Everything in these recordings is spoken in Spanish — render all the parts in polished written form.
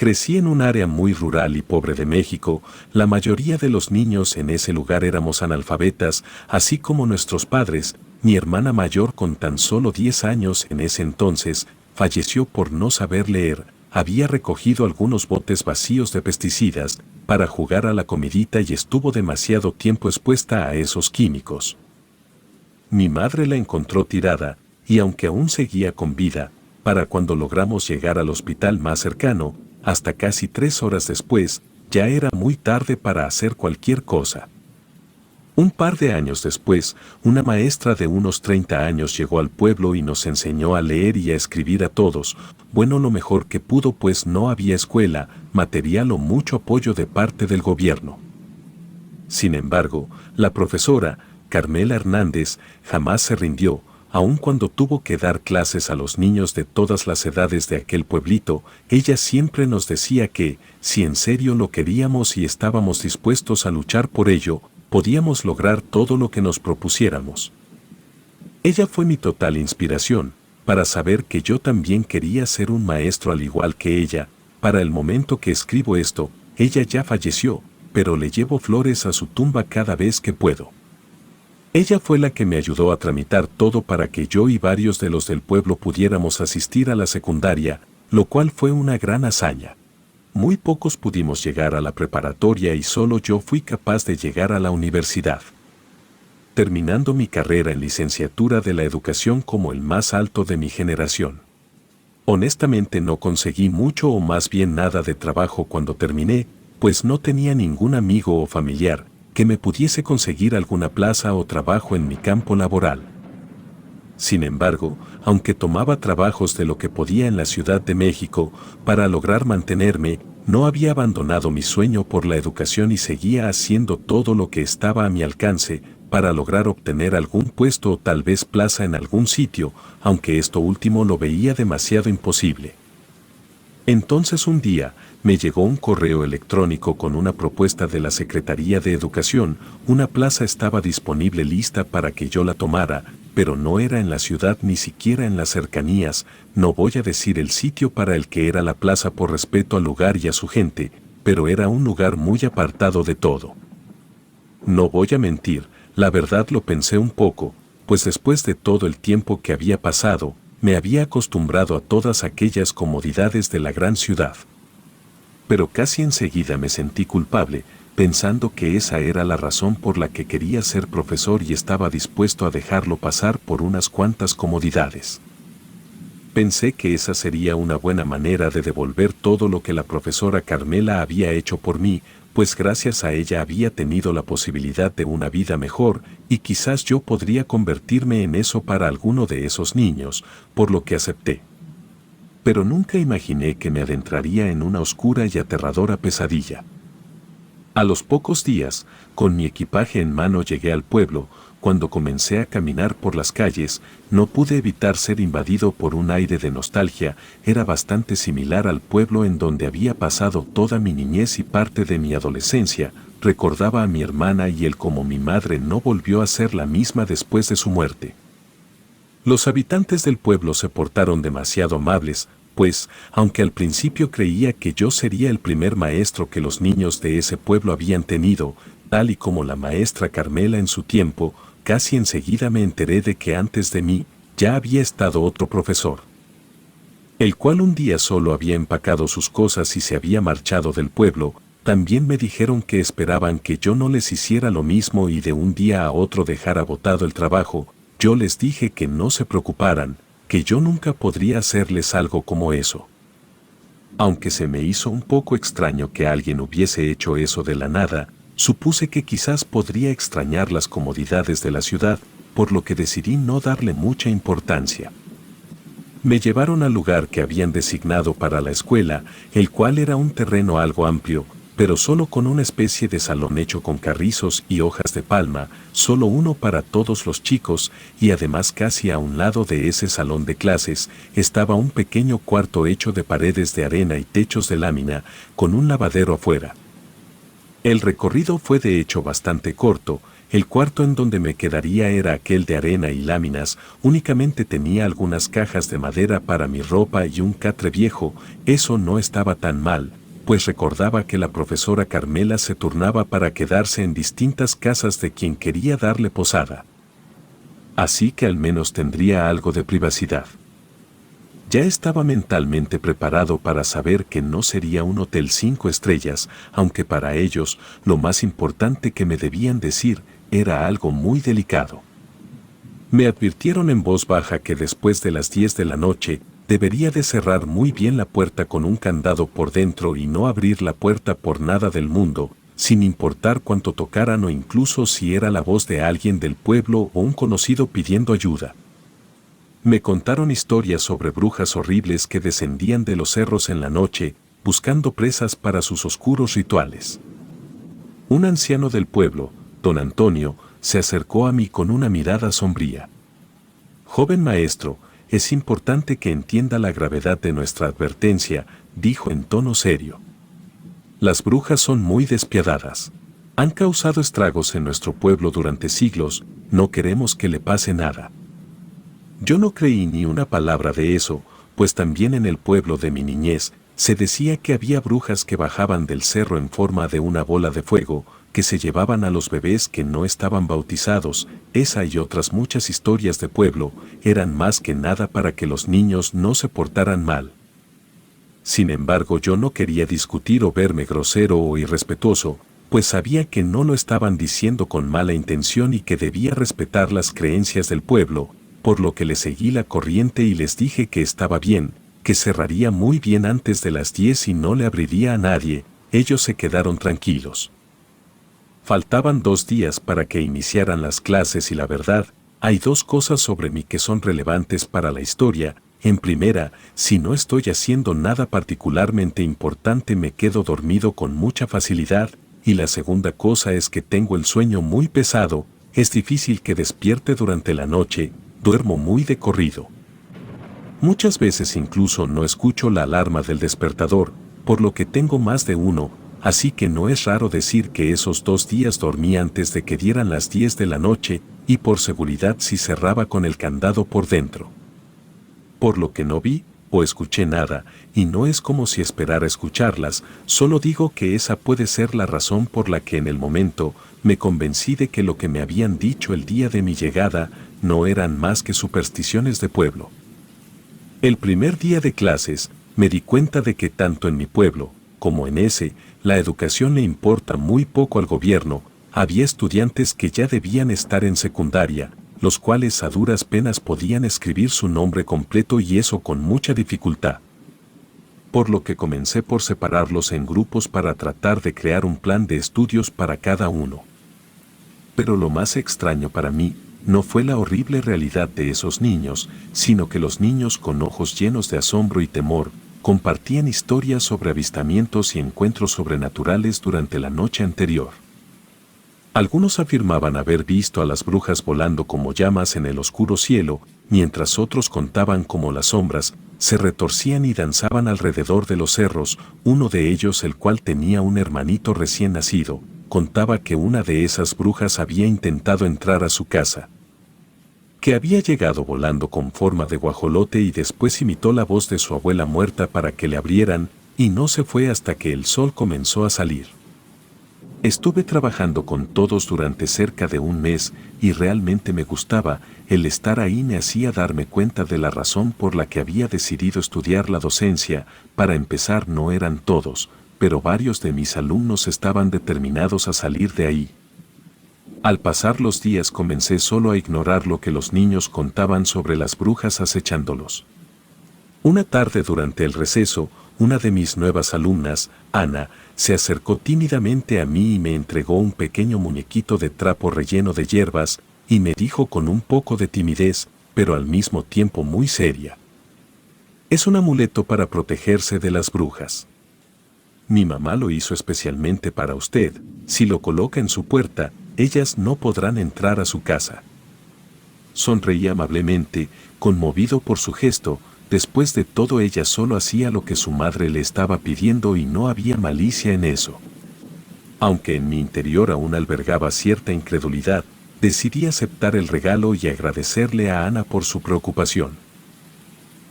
Crecí en un área muy rural y pobre de México. La mayoría de los niños en ese lugar éramos analfabetas, así como nuestros padres. Mi hermana mayor, con tan solo 10 años en ese entonces, falleció por no saber leer. Había recogido algunos botes vacíos de pesticidas para jugar a la comidita y estuvo demasiado tiempo expuesta a esos químicos. Mi madre la encontró tirada, y aunque aún seguía con vida, para cuando logramos llegar al hospital más cercano, hasta casi 3 horas después, ya era muy tarde para hacer cualquier cosa. Un par de años después, una maestra de unos 30 años llegó al pueblo y nos enseñó a leer y a escribir a todos, bueno, lo mejor que pudo, pues no había escuela, material o mucho apoyo de parte del gobierno. Sin embargo, la profesora, Carmela Hernández, jamás se rindió, aun cuando tuvo que dar clases a los niños de todas las edades de aquel pueblito. Ella siempre nos decía que, si en serio lo queríamos y estábamos dispuestos a luchar por ello, podíamos lograr todo lo que nos propusiéramos. Ella fue mi total inspiración, para saber que yo también quería ser un maestro al igual que ella. Para el momento que escribo esto, ella ya falleció, pero le llevo flores a su tumba cada vez que puedo. Ella fue la que me ayudó a tramitar todo para que yo y varios de los del pueblo pudiéramos asistir a la secundaria, lo cual fue una gran hazaña. Muy pocos pudimos llegar a la preparatoria y solo yo fui capaz de llegar a la universidad, terminando mi carrera en licenciatura de la educación como el más alto de mi generación. Honestamente no conseguí mucho o más bien nada de trabajo cuando terminé, pues no tenía ningún amigo o familiar que me pudiese conseguir alguna plaza o trabajo en mi campo laboral. Sin embargo, aunque tomaba trabajos de lo que podía en la Ciudad de México para lograr mantenerme, no había abandonado mi sueño por la educación y seguía haciendo todo lo que estaba a mi alcance para lograr obtener algún puesto o tal vez plaza en algún sitio, aunque esto último lo veía demasiado imposible. Entonces un día, me llegó un correo electrónico con una propuesta de la Secretaría de Educación. Una plaza estaba disponible lista para que yo la tomara, pero no era en la ciudad ni siquiera en las cercanías. No voy a decir el sitio para el que era la plaza por respeto al lugar y a su gente, pero era un lugar muy apartado de todo. No voy a mentir, la verdad lo pensé un poco, pues después de todo el tiempo que había pasado, me había acostumbrado a todas aquellas comodidades de la gran ciudad. Pero casi enseguida me sentí culpable, pensando que esa era la razón por la que quería ser profesor y estaba dispuesto a dejarlo pasar por unas cuantas comodidades. Pensé que esa sería una buena manera de devolver todo lo que la profesora Carmela había hecho por mí, pues gracias a ella había tenido la posibilidad de una vida mejor y quizás yo podría convertirme en eso para alguno de esos niños, por lo que acepté. Pero nunca imaginé que me adentraría en una oscura y aterradora pesadilla. A los pocos días, con mi equipaje en mano llegué al pueblo. Cuando comencé a caminar por las calles, no pude evitar ser invadido por un aire de nostalgia. Era bastante similar al pueblo en donde había pasado toda mi niñez y parte de mi adolescencia. Recordaba a mi hermana y el cómo mi madre no volvió a ser la misma después de su muerte. Los habitantes del pueblo se portaron demasiado amables, pues, aunque al principio creía que yo sería el primer maestro que los niños de ese pueblo habían tenido, tal y como la maestra Carmela en su tiempo, casi enseguida me enteré de que antes de mí ya había estado otro profesor, el cual un día solo había empacado sus cosas y se había marchado del pueblo. También me dijeron que esperaban que yo no les hiciera lo mismo y de un día a otro dejara botado el trabajo. Yo les dije que no se preocuparan, que yo nunca podría hacerles algo como eso. Aunque se me hizo un poco extraño que alguien hubiese hecho eso de la nada, supuse que quizás podría extrañar las comodidades de la ciudad, por lo que decidí no darle mucha importancia. Me llevaron al lugar que habían designado para la escuela, el cual era un terreno algo amplio, pero solo con una especie de salón hecho con carrizos y hojas de palma, solo uno para todos los chicos, y además casi a un lado de ese salón de clases estaba un pequeño cuarto hecho de paredes de arena y techos de lámina, con un lavadero afuera. El recorrido fue de hecho bastante corto. El cuarto en donde me quedaría era aquel de arena y láminas, únicamente tenía algunas cajas de madera para mi ropa y un catre viejo. Eso no estaba tan mal, pues recordaba que la profesora Carmela se turnaba para quedarse en distintas casas de quien quería darle posada. Así que al menos tendría algo de privacidad. Ya estaba mentalmente preparado para saber que no sería un hotel 5 estrellas, aunque para ellos lo más importante que me debían decir era algo muy delicado. Me advirtieron en voz baja que después de las 10 de la noche debería de cerrar muy bien la puerta con un candado por dentro y no abrir la puerta por nada del mundo, sin importar cuánto tocaran o incluso si era la voz de alguien del pueblo o un conocido pidiendo ayuda. Me contaron historias sobre brujas horribles que descendían de los cerros en la noche, buscando presas para sus oscuros rituales. Un anciano del pueblo, don Antonio, se acercó a mí con una mirada sombría. Joven maestro, es importante que entienda la gravedad de nuestra advertencia, dijo en tono serio. Las brujas son muy despiadadas. Han causado estragos en nuestro pueblo durante siglos, no queremos que le pase nada. Yo no creí ni una palabra de eso, pues también en el pueblo de mi niñez se decía que había brujas que bajaban del cerro en forma de una bola de fuego, que se llevaban a los bebés que no estaban bautizados. Esa y otras muchas historias de pueblo eran más que nada para que los niños no se portaran mal. Sin embargo, yo no quería discutir o verme grosero o irrespetuoso, pues sabía que no lo estaban diciendo con mala intención y que debía respetar las creencias del pueblo, por lo que le seguí la corriente y les dije que estaba bien, que cerraría muy bien antes de las 10 y no le abriría a nadie. Ellos se quedaron tranquilos. Faltaban 2 días para que iniciaran las clases y la verdad, hay 2 cosas sobre mí que son relevantes para la historia. En primera, si no estoy haciendo nada particularmente importante me quedo dormido con mucha facilidad, y la segunda cosa es que tengo el sueño muy pesado, es difícil que despierte durante la noche, duermo muy de corrido. Muchas veces incluso no escucho la alarma del despertador, por lo que tengo más de uno, así que no es raro decir que esos 2 días dormí antes de que dieran las 10 de la noche, y por seguridad sí cerraba con el candado por dentro. Por lo que no vi o escuché nada, y no es como si esperara escucharlas, solo digo que esa puede ser la razón por la que en el momento me convencí de que lo que me habían dicho el día de mi llegada no eran más que supersticiones de pueblo. El primer día de clases me di cuenta de que tanto en mi pueblo como en ese, la educación le importa muy poco al gobierno. Había estudiantes que ya debían estar en secundaria, los cuales a duras penas podían escribir su nombre completo y eso con mucha dificultad. Por lo que comencé por separarlos en grupos para tratar de crear un plan de estudios para cada uno. Pero lo más extraño para mí no fue la horrible realidad de esos niños, sino que los niños con ojos llenos de asombro y temor compartían historias sobre avistamientos y encuentros sobrenaturales durante la noche anterior. Algunos afirmaban haber visto a las brujas volando como llamas en el oscuro cielo, mientras otros contaban cómo las sombras se retorcían y danzaban alrededor de los cerros. Uno de ellos, el cual tenía un hermanito recién nacido, contaba que una de esas brujas había intentado entrar a su casa, que había llegado volando con forma de guajolote y después imitó la voz de su abuela muerta para que le abrieran, y no se fue hasta que el sol comenzó a salir. Estuve trabajando con todos durante cerca de un mes y realmente me gustaba. El estar ahí me hacía darme cuenta de la razón por la que había decidido estudiar la docencia. Para empezar, no eran todos, pero varios de mis alumnos estaban determinados a salir de ahí. Al pasar los días comencé solo a ignorar lo que los niños contaban sobre las brujas acechándolos. Una tarde durante el receso, una de mis nuevas alumnas, Ana, se acercó tímidamente a mí y me entregó un pequeño muñequito de trapo relleno de hierbas, y me dijo con un poco de timidez, pero al mismo tiempo muy seria: es un amuleto para protegerse de las brujas. Mi mamá lo hizo especialmente para usted. Si lo coloca en su puerta, ellas no podrán entrar a su casa. Sonreí amablemente, conmovido por su gesto. Después de todo, ella solo hacía lo que su madre le estaba pidiendo y no había malicia en eso. Aunque en mi interior aún albergaba cierta incredulidad, decidí aceptar el regalo y agradecerle a Ana por su preocupación.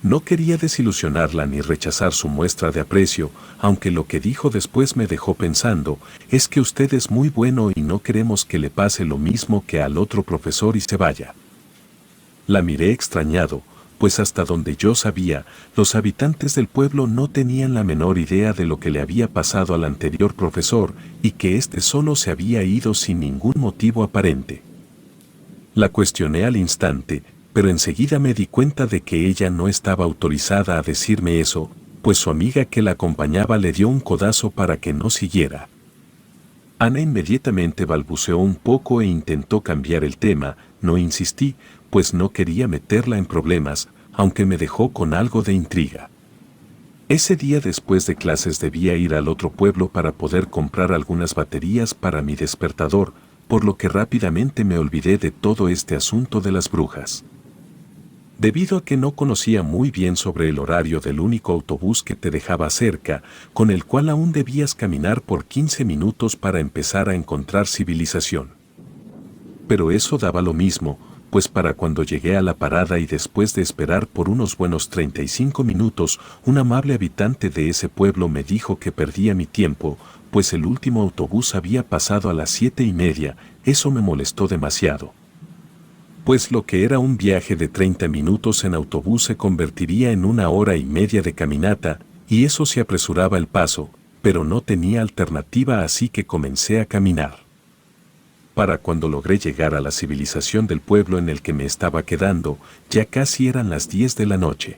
No quería desilusionarla ni rechazar su muestra de aprecio, aunque lo que dijo después me dejó pensando, es que usted es muy bueno y no queremos que le pase lo mismo que al otro profesor y se vaya. La miré extrañado, pues hasta donde yo sabía, los habitantes del pueblo no tenían la menor idea de lo que le había pasado al anterior profesor y que éste solo se había ido sin ningún motivo aparente. La cuestioné al instante, pero enseguida me di cuenta de que ella no estaba autorizada a decirme eso, pues su amiga que la acompañaba le dio un codazo para que no siguiera. Ana inmediatamente balbuceó un poco e intentó cambiar el tema. No insistí, pues no quería meterla en problemas, aunque me dejó con algo de intriga. Ese día después de clases debía ir al otro pueblo para poder comprar algunas baterías para mi despertador, por lo que rápidamente me olvidé de todo este asunto de las brujas. Debido a que no conocía muy bien sobre el horario del único autobús que te dejaba cerca, con el cual aún debías caminar por 15 minutos para empezar a encontrar civilización. Pero eso daba lo mismo, pues para cuando llegué a la parada y después de esperar por unos buenos 35 minutos, un amable habitante de ese pueblo me dijo que perdía mi tiempo, pues el último autobús había pasado a las 7:30, eso me molestó demasiado. Pues lo que era un viaje de 30 minutos en autobús se convertiría en 1 hora y media de caminata, y eso se apresuraba el paso, pero no tenía alternativa, así que comencé a caminar. Para cuando logré llegar a la civilización del pueblo en el que me estaba quedando, ya casi eran las 10 de la noche.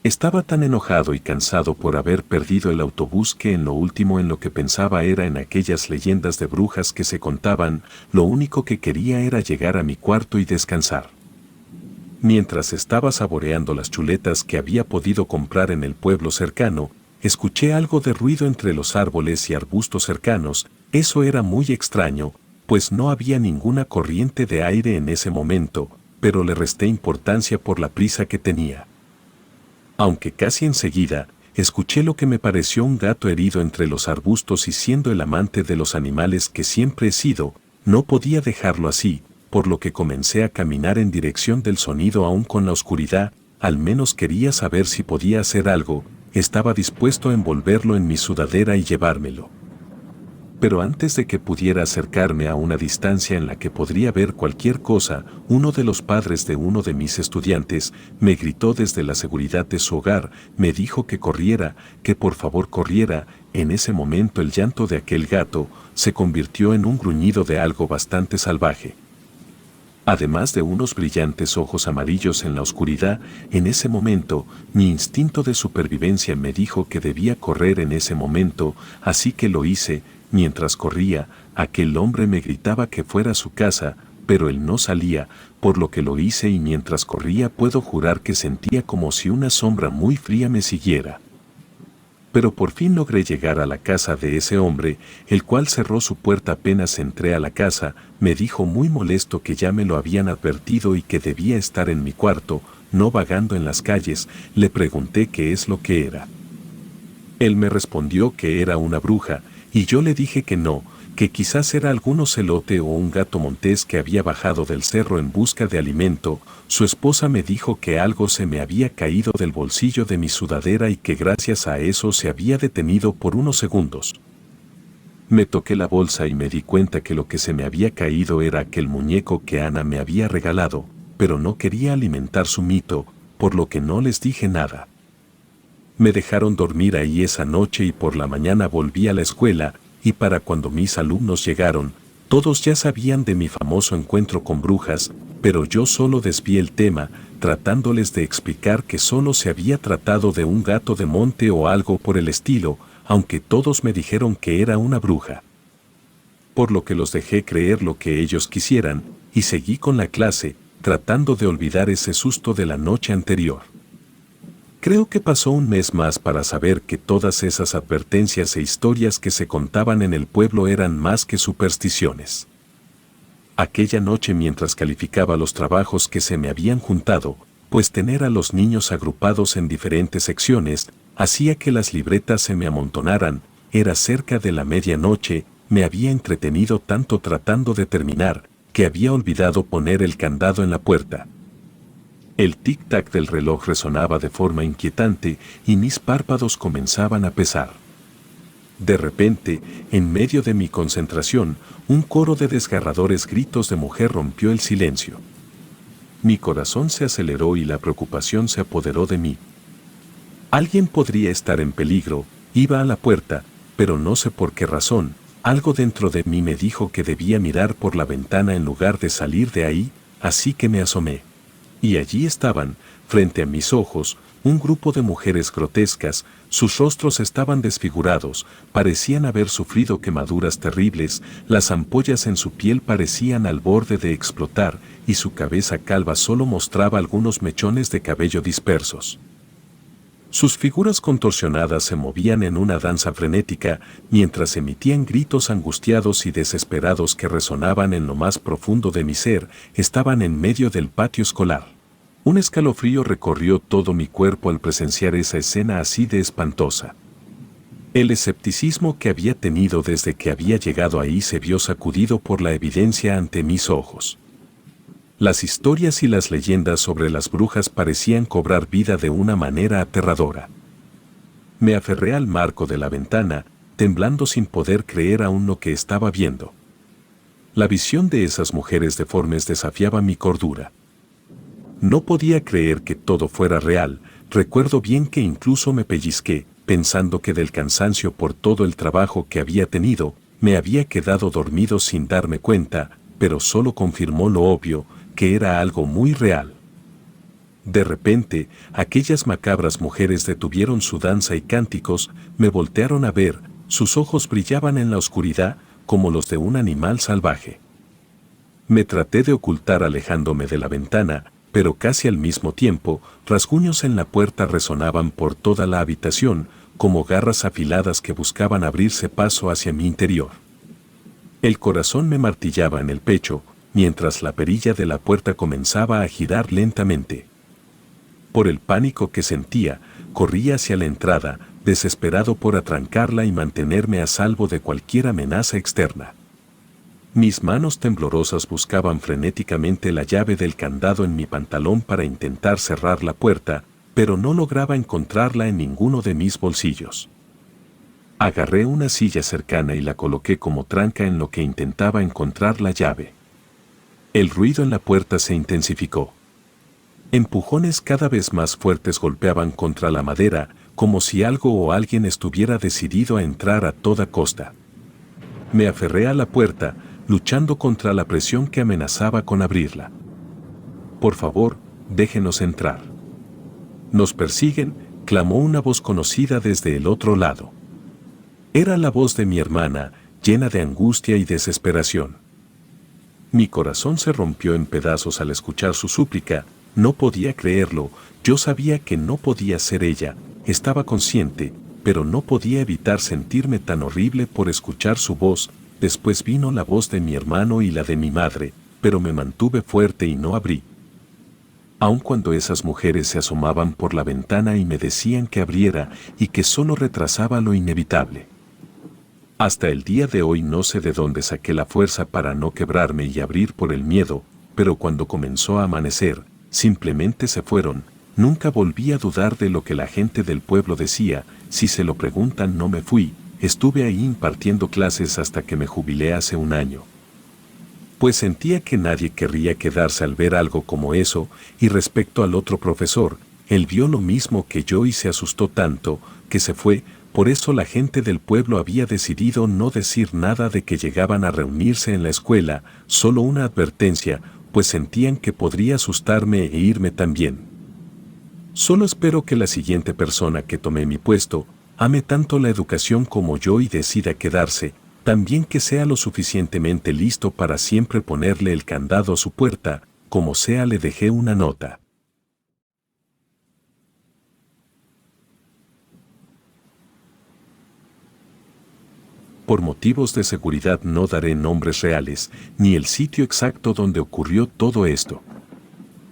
Estaba tan enojado y cansado por haber perdido el autobús que en lo último en lo que pensaba era en aquellas leyendas de brujas que se contaban, lo único que quería era llegar a mi cuarto y descansar. Mientras estaba saboreando las chuletas que había podido comprar en el pueblo cercano, escuché algo de ruido entre los árboles y arbustos cercanos. Eso era muy extraño, pues no había ninguna corriente de aire en ese momento, pero le resté importancia por la prisa que tenía. Aunque casi enseguida, escuché lo que me pareció un gato herido entre los arbustos y siendo el amante de los animales que siempre he sido, no podía dejarlo así, por lo que comencé a caminar en dirección del sonido aún con la oscuridad, al menos quería saber si podía hacer algo, estaba dispuesto a envolverlo en mi sudadera y llevármelo. Pero antes de que pudiera acercarme a una distancia en la que podría ver cualquier cosa, uno de los padres de uno de mis estudiantes me gritó desde la seguridad de su hogar, me dijo que corriera, que por favor corriera. En ese momento el llanto de aquel gato se convirtió en un gruñido de algo bastante salvaje. Además de unos brillantes ojos amarillos en la oscuridad, en ese momento, mi instinto de supervivencia me dijo que debía correr en ese momento, así que lo hice. Mientras corría, aquel hombre me gritaba que fuera a su casa, pero él no salía, por lo que lo hice y mientras corría puedo jurar que sentía como si una sombra muy fría me siguiera. Pero por fin logré llegar a la casa de ese hombre, el cual cerró su puerta apenas entré a la casa, me dijo muy molesto que ya me lo habían advertido y que debía estar en mi cuarto, no vagando en las calles. Le pregunté qué es lo que era. Él me respondió que era una bruja, y yo le dije que no, que quizás era algún ocelote o un gato montés que había bajado del cerro en busca de alimento. Su esposa me dijo que algo se me había caído del bolsillo de mi sudadera y que gracias a eso se había detenido por unos segundos. Me toqué la bolsa y me di cuenta que lo que se me había caído era aquel muñeco que Ana me había regalado, pero no quería alimentar su mito, por lo que no les dije nada. Me dejaron dormir ahí esa noche y por la mañana volví a la escuela, y para cuando mis alumnos llegaron, todos ya sabían de mi famoso encuentro con brujas, pero yo solo desvié el tema, tratándoles de explicar que solo se había tratado de un gato de monte o algo por el estilo, aunque todos me dijeron que era una bruja. Por lo que los dejé creer lo que ellos quisieran, y seguí con la clase, tratando de olvidar ese susto de la noche anterior. Creo que pasó un mes más para saber que todas esas advertencias e historias que se contaban en el pueblo eran más que supersticiones. Aquella noche mientras calificaba los trabajos que se me habían juntado, pues tener a los niños agrupados en diferentes secciones hacía que las libretas se me amontonaran, era cerca de la medianoche, me había entretenido tanto tratando de terminar, que había olvidado poner el candado en la puerta. El tic-tac del reloj resonaba de forma inquietante y mis párpados comenzaban a pesar. De repente, en medio de mi concentración, un coro de desgarradores gritos de mujer rompió el silencio. Mi corazón se aceleró y la preocupación se apoderó de mí. Alguien podría estar en peligro, iba a la puerta, pero no sé por qué razón, algo dentro de mí me dijo que debía mirar por la ventana en lugar de salir de ahí, así que me asomé. Y allí estaban, frente a mis ojos, un grupo de mujeres grotescas, sus rostros estaban desfigurados, parecían haber sufrido quemaduras terribles, las ampollas en su piel parecían al borde de explotar, y su cabeza calva solo mostraba algunos mechones de cabello dispersos. Sus figuras contorsionadas se movían en una danza frenética, mientras emitían gritos angustiados y desesperados que resonaban en lo más profundo de mi ser. Estaban en medio del patio escolar. Un escalofrío recorrió todo mi cuerpo al presenciar esa escena así de espantosa. El escepticismo que había tenido desde que había llegado ahí se vio sacudido por la evidencia ante mis ojos. Las historias y las leyendas sobre las brujas parecían cobrar vida de una manera aterradora. Me aferré al marco de la ventana, temblando sin poder creer aún lo que estaba viendo. La visión de esas mujeres deformes desafiaba mi cordura. No podía creer que todo fuera real. Recuerdo bien que incluso me pellizqué, pensando que del cansancio por todo el trabajo que había tenido, me había quedado dormido sin darme cuenta, pero solo confirmó lo obvio, que era algo muy real. De repente, aquellas macabras mujeres detuvieron su danza y cánticos, me voltearon a ver, sus ojos brillaban en la oscuridad, como los de un animal salvaje. Me traté de ocultar alejándome de la ventana, pero casi al mismo tiempo, rasguños en la puerta resonaban por toda la habitación, como garras afiladas que buscaban abrirse paso hacia mi interior. El corazón me martillaba en el pecho, mientras la perilla de la puerta comenzaba a girar lentamente. Por el pánico que sentía, corrí hacia la entrada, desesperado por atrancarla y mantenerme a salvo de cualquier amenaza externa. Mis manos temblorosas buscaban frenéticamente la llave del candado en mi pantalón para intentar cerrar la puerta, pero no lograba encontrarla en ninguno de mis bolsillos. Agarré una silla cercana y la coloqué como tranca en lo que intentaba encontrar la llave. El ruido en la puerta se intensificó. Empujones cada vez más fuertes golpeaban contra la madera, como si algo o alguien estuviera decidido a entrar a toda costa. Me aferré a la puerta, luchando contra la presión que amenazaba con abrirla. «Por favor, déjenos entrar». «Nos persiguen», clamó una voz conocida desde el otro lado. Era la voz de mi hermana, llena de angustia y desesperación. Mi corazón se rompió en pedazos al escuchar su súplica. No podía creerlo, yo sabía que no podía ser ella, estaba consciente, pero no podía evitar sentirme tan horrible por escuchar su voz. Después vino la voz de mi hermano y la de mi madre, pero me mantuve fuerte y no abrí. Aun cuando esas mujeres se asomaban por la ventana y me decían que abriera y que solo retrasaba lo inevitable. Hasta el día de hoy no sé de dónde saqué la fuerza para no quebrarme y abrir por el miedo, pero cuando comenzó a amanecer, simplemente se fueron. Nunca volví a dudar de lo que la gente del pueblo decía. Si se lo preguntan, no me fui, estuve ahí impartiendo clases hasta que me jubilé hace un año. Pues sentía que nadie querría quedarse al ver algo como eso, y respecto al otro profesor, él vio lo mismo que yo y se asustó tanto, que se fue. Por eso la gente del pueblo había decidido no decir nada de que llegaban a reunirse en la escuela, solo una advertencia, pues sentían que podría asustarme e irme también. Solo espero que la siguiente persona que tome mi puesto, ame tanto la educación como yo y decida quedarse, también que sea lo suficientemente listo para siempre ponerle el candado a su puerta, como sea le dejé una nota. Por motivos de seguridad no daré nombres reales, ni el sitio exacto donde ocurrió todo esto.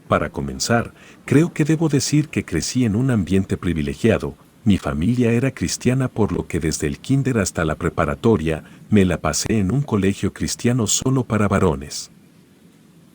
Para comenzar, creo que debo decir que crecí en un ambiente privilegiado, mi familia era cristiana, por lo que desde el kinder hasta la preparatoria me la pasé en un colegio cristiano solo para varones.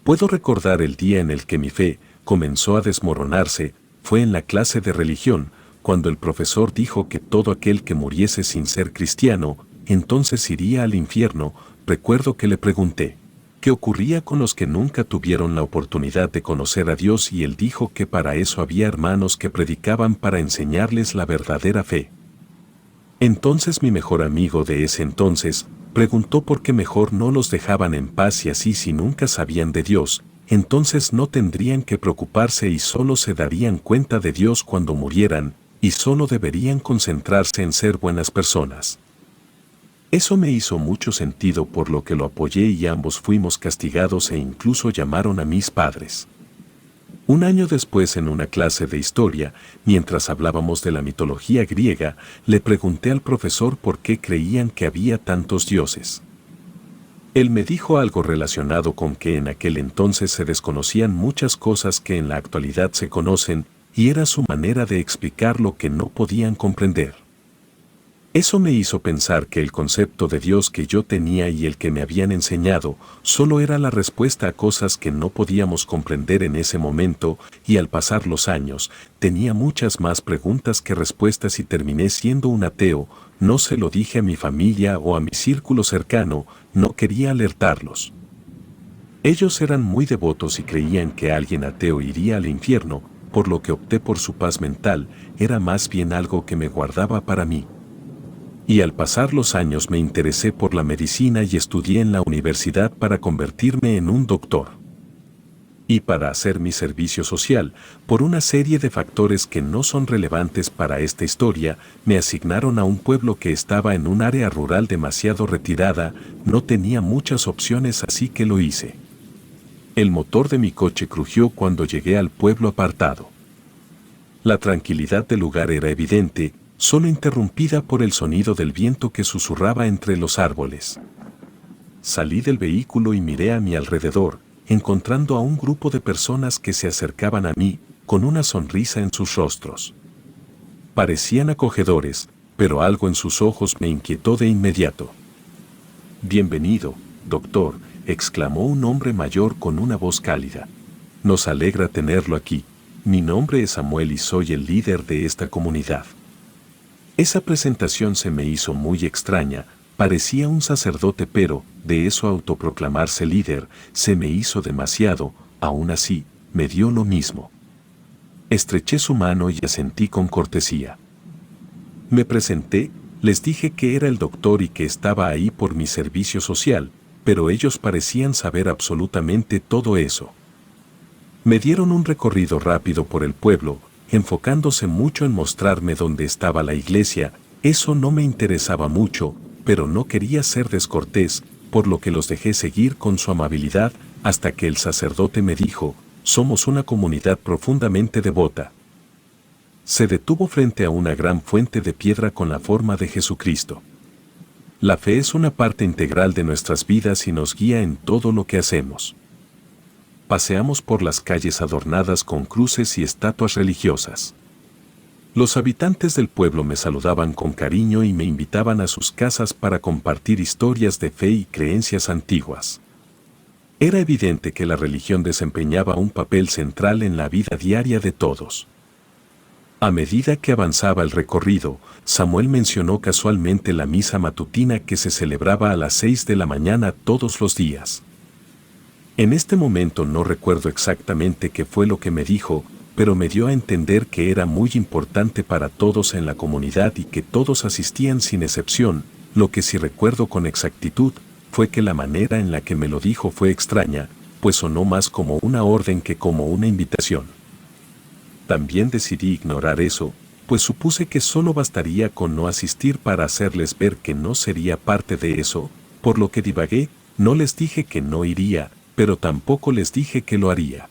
Puedo recordar el día en el que mi fe comenzó a desmoronarse. Fue en la clase de religión, cuando el profesor dijo que todo aquel que muriese sin ser cristiano, entonces iría al infierno. Recuerdo que le pregunté qué ocurría con los que nunca tuvieron la oportunidad de conocer a Dios, y él dijo que para eso había hermanos que predicaban para enseñarles la verdadera fe. Entonces mi mejor amigo de ese entonces preguntó por qué mejor no los dejaban en paz, y así, si nunca sabían de Dios, entonces no tendrían que preocuparse y solo se darían cuenta de Dios cuando murieran, y solo deberían concentrarse en ser buenas personas. Eso me hizo mucho sentido, por lo que lo apoyé y ambos fuimos castigados e incluso llamaron a mis padres. Un año después, en una clase de historia, mientras hablábamos de la mitología griega, le pregunté al profesor por qué creían que había tantos dioses. Él me dijo algo relacionado con que en aquel entonces se desconocían muchas cosas que en la actualidad se conocen, y era su manera de explicar lo que no podían comprender. Eso me hizo pensar que el concepto de Dios que yo tenía y el que me habían enseñado solo era la respuesta a cosas que no podíamos comprender en ese momento, y al pasar los años tenía muchas más preguntas que respuestas y terminé siendo un ateo. No se lo dije a mi familia o a mi círculo cercano, no quería alertarlos. Ellos eran muy devotos y creían que alguien ateo iría al infierno, por lo que opté por su paz mental. Era más bien algo que me guardaba para mí. Y al pasar los años me interesé por la medicina y estudié en la universidad para convertirme en un doctor. Y para hacer mi servicio social, por una serie de factores que no son relevantes para esta historia, me asignaron a un pueblo que estaba en un área rural demasiado retirada. No tenía muchas opciones, así que lo hice. El motor de mi coche crujió cuando llegué al pueblo apartado. La tranquilidad del lugar era evidente, solo interrumpida por el sonido del viento que susurraba entre los árboles. Salí del vehículo y miré a mi alrededor, encontrando a un grupo de personas que se acercaban a mí, con una sonrisa en sus rostros. Parecían acogedores, pero algo en sus ojos me inquietó de inmediato. «Bienvenido, doctor», exclamó un hombre mayor con una voz cálida. «Nos alegra tenerlo aquí. Mi nombre es Samuel y soy el líder de esta comunidad». Esa presentación se me hizo muy extraña. Parecía un sacerdote, pero de eso a autoproclamarse líder se me hizo demasiado. Aún así, me dio lo mismo. Estreché su mano y asentí con cortesía. Me presenté, les dije que era el doctor y que estaba ahí por mi servicio social, pero ellos parecían saber absolutamente todo eso. Me dieron un recorrido rápido por el pueblo, enfocándose mucho en mostrarme dónde estaba la iglesia. Eso no me interesaba mucho, pero no quería ser descortés, por lo que los dejé seguir con su amabilidad, hasta que el sacerdote me dijo: «Somos una comunidad profundamente devota». Se detuvo frente a una gran fuente de piedra con la forma de Jesucristo. La fe es una parte integral de nuestras vidas y nos guía en todo lo que hacemos. Paseamos por las calles adornadas con cruces y estatuas religiosas. Los habitantes del pueblo me saludaban con cariño y me invitaban a sus casas para compartir historias de fe y creencias antiguas. Era evidente que la religión desempeñaba un papel central en la vida diaria de todos. A medida que avanzaba el recorrido, Samuel mencionó casualmente la misa matutina que se celebraba a las 6 de la mañana todos los días. En este momento no recuerdo exactamente qué fue lo que me dijo, pero me dio a entender que era muy importante para todos en la comunidad y que todos asistían sin excepción. Lo que sí recuerdo con exactitud fue que la manera en la que me lo dijo fue extraña, pues sonó más como una orden que como una invitación. También decidí ignorar eso, pues supuse que solo bastaría con no asistir para hacerles ver que no sería parte de eso, por lo que divagué. No les dije que no iría, pero tampoco les dije que lo haría.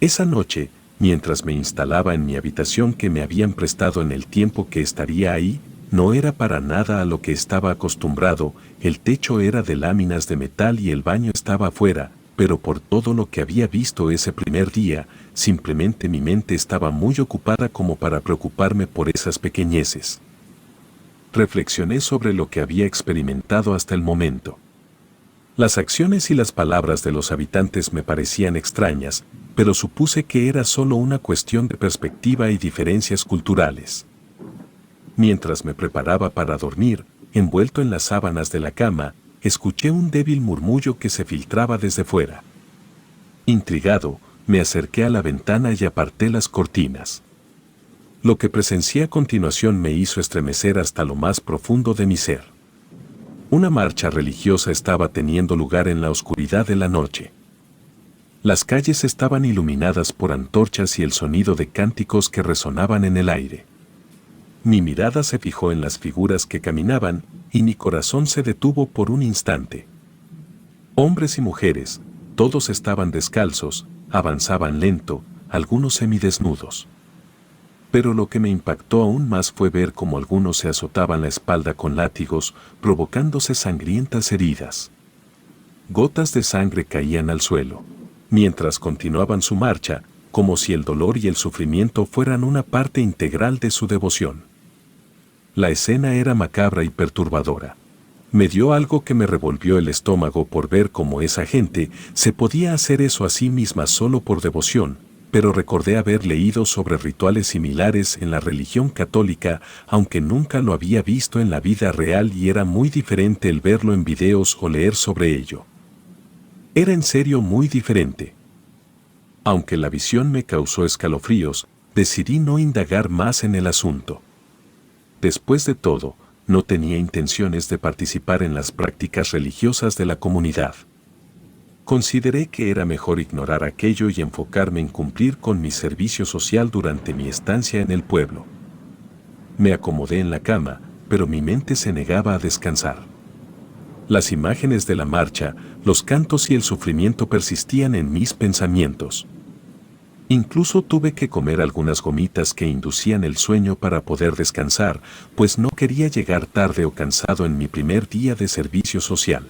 Esa noche, mientras me instalaba en mi habitación que me habían prestado en el tiempo que estaría ahí, no era para nada a lo que estaba acostumbrado. El techo era de láminas de metal y el baño estaba afuera, pero por todo lo que había visto ese primer día, simplemente mi mente estaba muy ocupada como para preocuparme por esas pequeñeces. Reflexioné sobre lo que había experimentado hasta el momento. Las acciones y las palabras de los habitantes me parecían extrañas, pero supuse que era solo una cuestión de perspectiva y diferencias culturales. Mientras me preparaba para dormir, envuelto en las sábanas de la cama, escuché un débil murmullo que se filtraba desde fuera. Intrigado, me acerqué a la ventana y aparté las cortinas. Lo que presencié a continuación me hizo estremecer hasta lo más profundo de mi ser. Una marcha religiosa estaba teniendo lugar en la oscuridad de la noche. Las calles estaban iluminadas por antorchas y el sonido de cánticos que resonaban en el aire. Mi mirada se fijó en las figuras que caminaban y mi corazón se detuvo por un instante. Hombres y mujeres, todos estaban descalzos, avanzaban lento, algunos semidesnudos. Pero lo que me impactó aún más fue ver cómo algunos se azotaban la espalda con látigos, provocándose sangrientas heridas. Gotas de sangre caían al suelo, mientras continuaban su marcha, como si el dolor y el sufrimiento fueran una parte integral de su devoción. La escena era macabra y perturbadora. Me dio algo que me revolvió el estómago por ver cómo esa gente se podía hacer eso a sí misma solo por devoción, pero recordé haber leído sobre rituales similares en la religión católica, aunque nunca lo había visto en la vida real y era muy diferente el verlo en videos o leer sobre ello. Era en serio muy diferente. Aunque la visión me causó escalofríos, decidí no indagar más en el asunto. Después de todo, no tenía intenciones de participar en las prácticas religiosas de la comunidad. Consideré que era mejor ignorar aquello y enfocarme en cumplir con mi servicio social durante mi estancia en el pueblo. Me acomodé en la cama, pero mi mente se negaba a descansar. Las imágenes de la marcha, los cantos y el sufrimiento persistían en mis pensamientos. Incluso tuve que comer algunas gomitas que inducían el sueño para poder descansar, pues no quería llegar tarde o cansado en mi primer día de servicio social.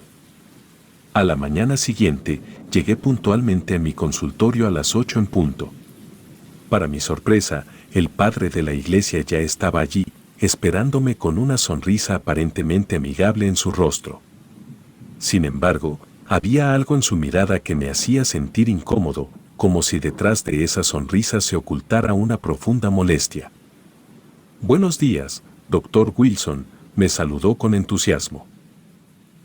A la mañana siguiente, llegué puntualmente a mi consultorio a las 8 en punto. Para mi sorpresa, el padre de la iglesia ya estaba allí, esperándome con una sonrisa aparentemente amigable en su rostro. Sin embargo, había algo en su mirada que me hacía sentir incómodo, como si detrás de esa sonrisa se ocultara una profunda molestia. «Buenos días, doctor Wilson», me saludó con entusiasmo.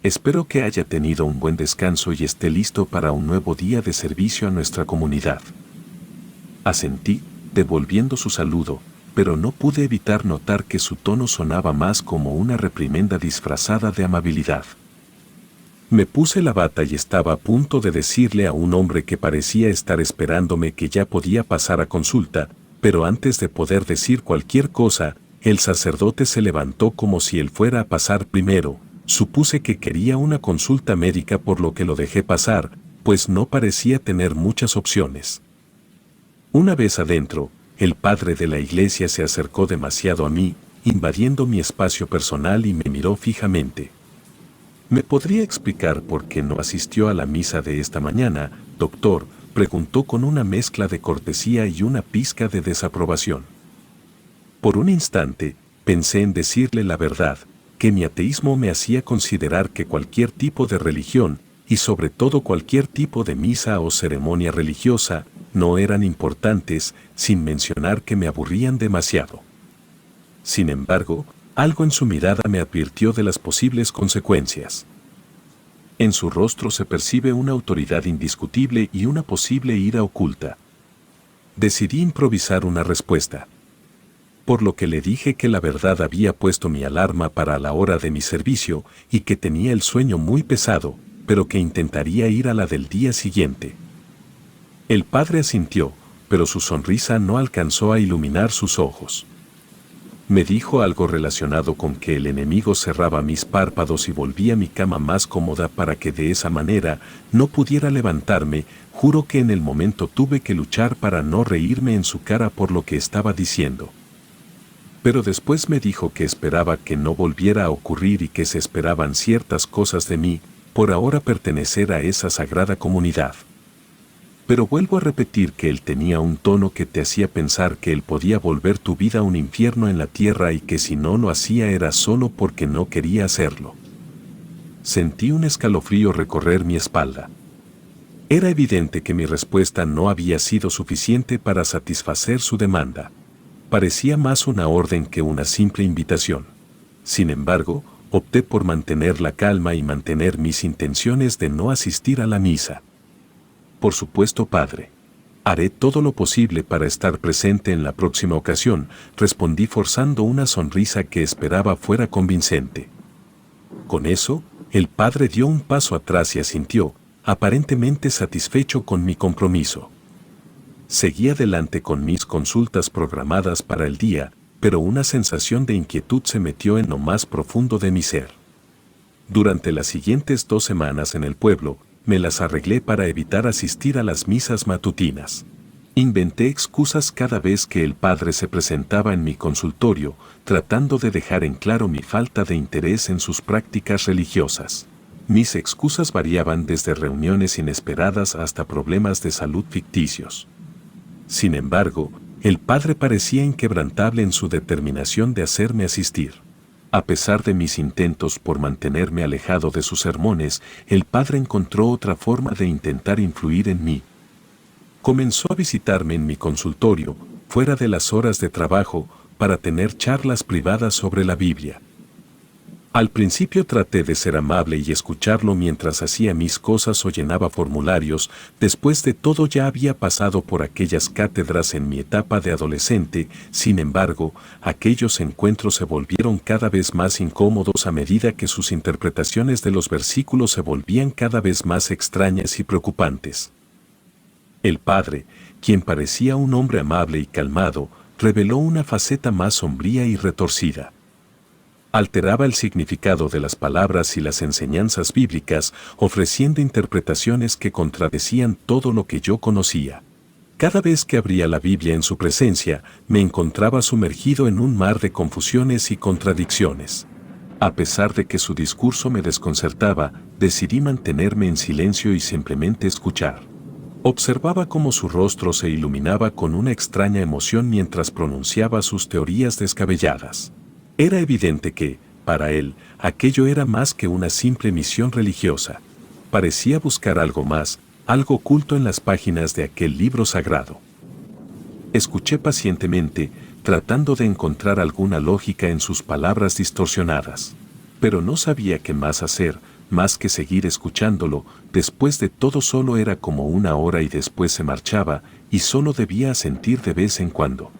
«Espero que haya tenido un buen descanso y esté listo para un nuevo día de servicio a nuestra comunidad». Asentí, devolviendo su saludo, pero no pude evitar notar que su tono sonaba más como una reprimenda disfrazada de amabilidad. Me puse la bata y estaba a punto de decirle a un hombre que parecía estar esperándome que ya podía pasar a consulta, pero antes de poder decir cualquier cosa, el sacerdote se levantó como si él fuera a pasar primero. Supuse que quería una consulta médica, por lo que lo dejé pasar, pues no parecía tener muchas opciones. Una vez adentro, el padre de la iglesia se acercó demasiado a mí, invadiendo mi espacio personal y me miró fijamente. «¿Me podría explicar por qué no asistió a la misa de esta mañana, doctor?», preguntó con una mezcla de cortesía y una pizca de desaprobación. Por un instante, pensé en decirle la verdad, que mi ateísmo me hacía considerar que cualquier tipo de religión, y sobre todo cualquier tipo de misa o ceremonia religiosa, no eran importantes, sin mencionar que me aburrían demasiado. Sin embargo, algo en su mirada me advirtió de las posibles consecuencias. En su rostro se percibe una autoridad indiscutible y una posible ira oculta. Decidí improvisar una respuesta. Por lo que le dije que la verdad había puesto mi alarma para la hora de mi servicio y que tenía el sueño muy pesado, pero que intentaría ir a la del día siguiente. El padre asintió, pero su sonrisa no alcanzó a iluminar sus ojos. Me dijo algo relacionado con que el enemigo cerraba mis párpados y volvía mi cama más cómoda para que de esa manera no pudiera levantarme. Juro que en el momento tuve que luchar para no reírme en su cara por lo que estaba diciendo. Pero después me dijo que esperaba que no volviera a ocurrir y que se esperaban ciertas cosas de mí, por ahora pertenecer a esa sagrada comunidad. Pero vuelvo a repetir que él tenía un tono que te hacía pensar que él podía volver tu vida un infierno en la tierra y que si no lo hacía era solo porque no quería hacerlo. Sentí un escalofrío recorrer mi espalda. Era evidente que mi respuesta no había sido suficiente para satisfacer su demanda. Parecía más una orden que una simple invitación. Sin embargo, opté por mantener la calma y mantener mis intenciones de no asistir a la misa. Por supuesto, padre. Haré todo lo posible para estar presente en la próxima ocasión, respondí forzando una sonrisa que esperaba fuera convincente. Con eso, el padre dio un paso atrás y asintió, aparentemente satisfecho con mi compromiso. Seguí adelante con mis consultas programadas para el día, pero una sensación de inquietud se metió en lo más profundo de mi ser. Durante las siguientes 2 semanas en el pueblo, me las arreglé para evitar asistir a las misas matutinas. Inventé excusas cada vez que el padre se presentaba en mi consultorio, tratando de dejar en claro mi falta de interés en sus prácticas religiosas. Mis excusas variaban desde reuniones inesperadas hasta problemas de salud ficticios. Sin embargo, el padre parecía inquebrantable en su determinación de hacerme asistir. A pesar de mis intentos por mantenerme alejado de sus sermones, el padre encontró otra forma de intentar influir en mí. Comenzó a visitarme en mi consultorio, fuera de las horas de trabajo, para tener charlas privadas sobre la Biblia. Al principio traté de ser amable y escucharlo mientras hacía mis cosas o llenaba formularios. Después de todo ya había pasado por aquellas cátedras en mi etapa de adolescente. Sin embargo, aquellos encuentros se volvieron cada vez más incómodos a medida que sus interpretaciones de los versículos se volvían cada vez más extrañas y preocupantes. El padre, quien parecía un hombre amable y calmado, reveló una faceta más sombría y retorcida. Alteraba el significado de las palabras y las enseñanzas bíblicas, ofreciendo interpretaciones que contradecían todo lo que yo conocía. Cada vez que abría la Biblia en su presencia, me encontraba sumergido en un mar de confusiones y contradicciones. A pesar de que su discurso me desconcertaba, decidí mantenerme en silencio y simplemente escuchar. Observaba cómo su rostro se iluminaba con una extraña emoción mientras pronunciaba sus teorías descabelladas. Era evidente que, para él, aquello era más que una simple misión religiosa. Parecía buscar algo más, algo oculto en las páginas de aquel libro sagrado. Escuché pacientemente, tratando de encontrar alguna lógica en sus palabras distorsionadas. Pero no sabía qué más hacer, más que seguir escuchándolo. Después de todo solo era como 1 hora y después se marchaba, y solo debía asentir de vez en cuando.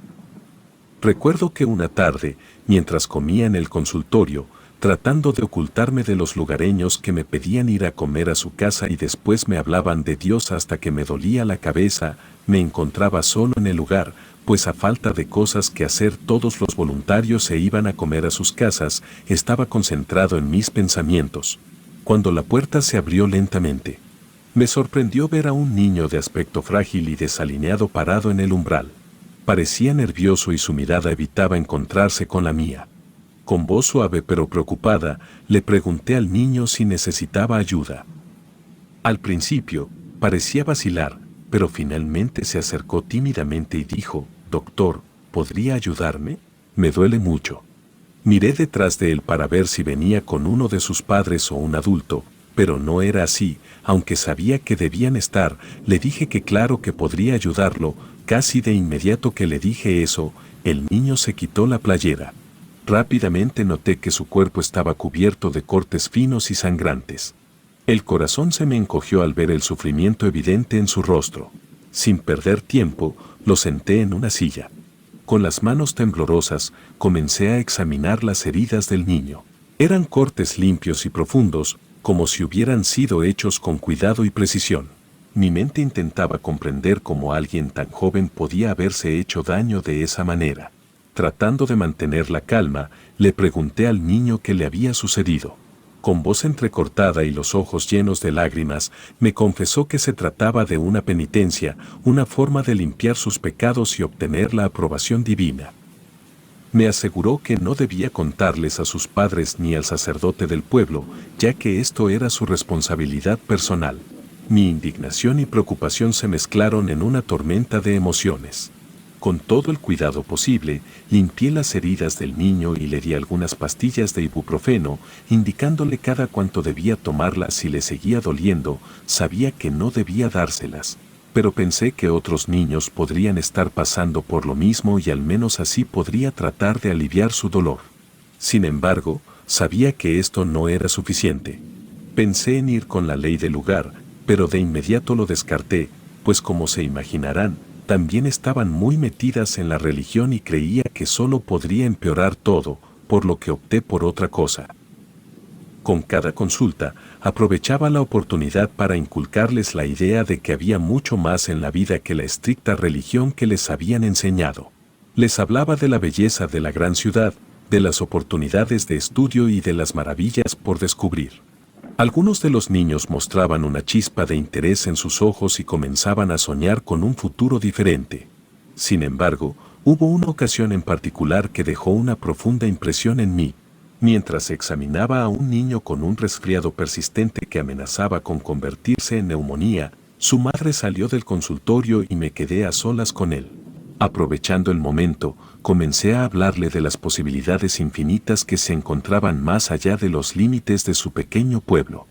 Recuerdo que una tarde, mientras comía en el consultorio, tratando de ocultarme de los lugareños que me pedían ir a comer a su casa y después me hablaban de Dios hasta que me dolía la cabeza, me encontraba solo en el lugar, pues a falta de cosas que hacer todos los voluntarios se iban a comer a sus casas. Estaba concentrado en mis pensamientos, cuando la puerta se abrió lentamente. Me sorprendió ver a un niño de aspecto frágil y desalineado parado en el umbral. Parecía nervioso y su mirada evitaba encontrarse con la mía. Con voz suave pero preocupada, le pregunté al niño si necesitaba ayuda. Al principio, parecía vacilar, pero finalmente se acercó tímidamente y dijo: «Doctor, ¿podría ayudarme? Me duele mucho». Miré detrás de él para ver si venía con uno de sus padres o un adulto, pero no era así. Aunque sabía que debían estar, le dije que claro que podría ayudarlo. Casi de inmediato que le dije eso, el niño se quitó la playera. Rápidamente noté que su cuerpo estaba cubierto de cortes finos y sangrantes. El corazón se me encogió al ver el sufrimiento evidente en su rostro. Sin perder tiempo, lo senté en una silla. Con las manos temblorosas, comencé a examinar las heridas del niño. Eran cortes limpios y profundos, como si hubieran sido hechos con cuidado y precisión. Mi mente intentaba comprender cómo alguien tan joven podía haberse hecho daño de esa manera. Tratando de mantener la calma, le pregunté al niño qué le había sucedido. Con voz entrecortada y los ojos llenos de lágrimas, me confesó que se trataba de una penitencia, una forma de limpiar sus pecados y obtener la aprobación divina. Me aseguró que no debía contarles a sus padres ni al sacerdote del pueblo, ya que esto era su responsabilidad personal. Mi indignación y preocupación se mezclaron en una tormenta de emociones. Con todo el cuidado posible, limpié las heridas del niño y le di algunas pastillas de ibuprofeno, indicándole cada cuánto debía tomarlas si le seguía doliendo. Sabía que no debía dárselas, pero pensé que otros niños podrían estar pasando por lo mismo y al menos así podría tratar de aliviar su dolor. Sin embargo, sabía que esto no era suficiente. Pensé en ir con la ley del lugar, pero de inmediato lo descarté, pues como se imaginarán, también estaban muy metidas en la religión y creía que solo podría empeorar todo, por lo que opté por otra cosa. Con cada consulta, aprovechaba la oportunidad para inculcarles la idea de que había mucho más en la vida que la estricta religión que les habían enseñado. Les hablaba de la belleza de la gran ciudad, de las oportunidades de estudio y de las maravillas por descubrir. Algunos de los niños mostraban una chispa de interés en sus ojos y comenzaban a soñar con un futuro diferente. Sin embargo, hubo una ocasión en particular que dejó una profunda impresión en mí. Mientras examinaba a un niño con un resfriado persistente que amenazaba con convertirse en neumonía, su madre salió del consultorio y me quedé a solas con él. Aprovechando el momento, comencé a hablarle de las posibilidades infinitas que se encontraban más allá de los límites de su pequeño pueblo.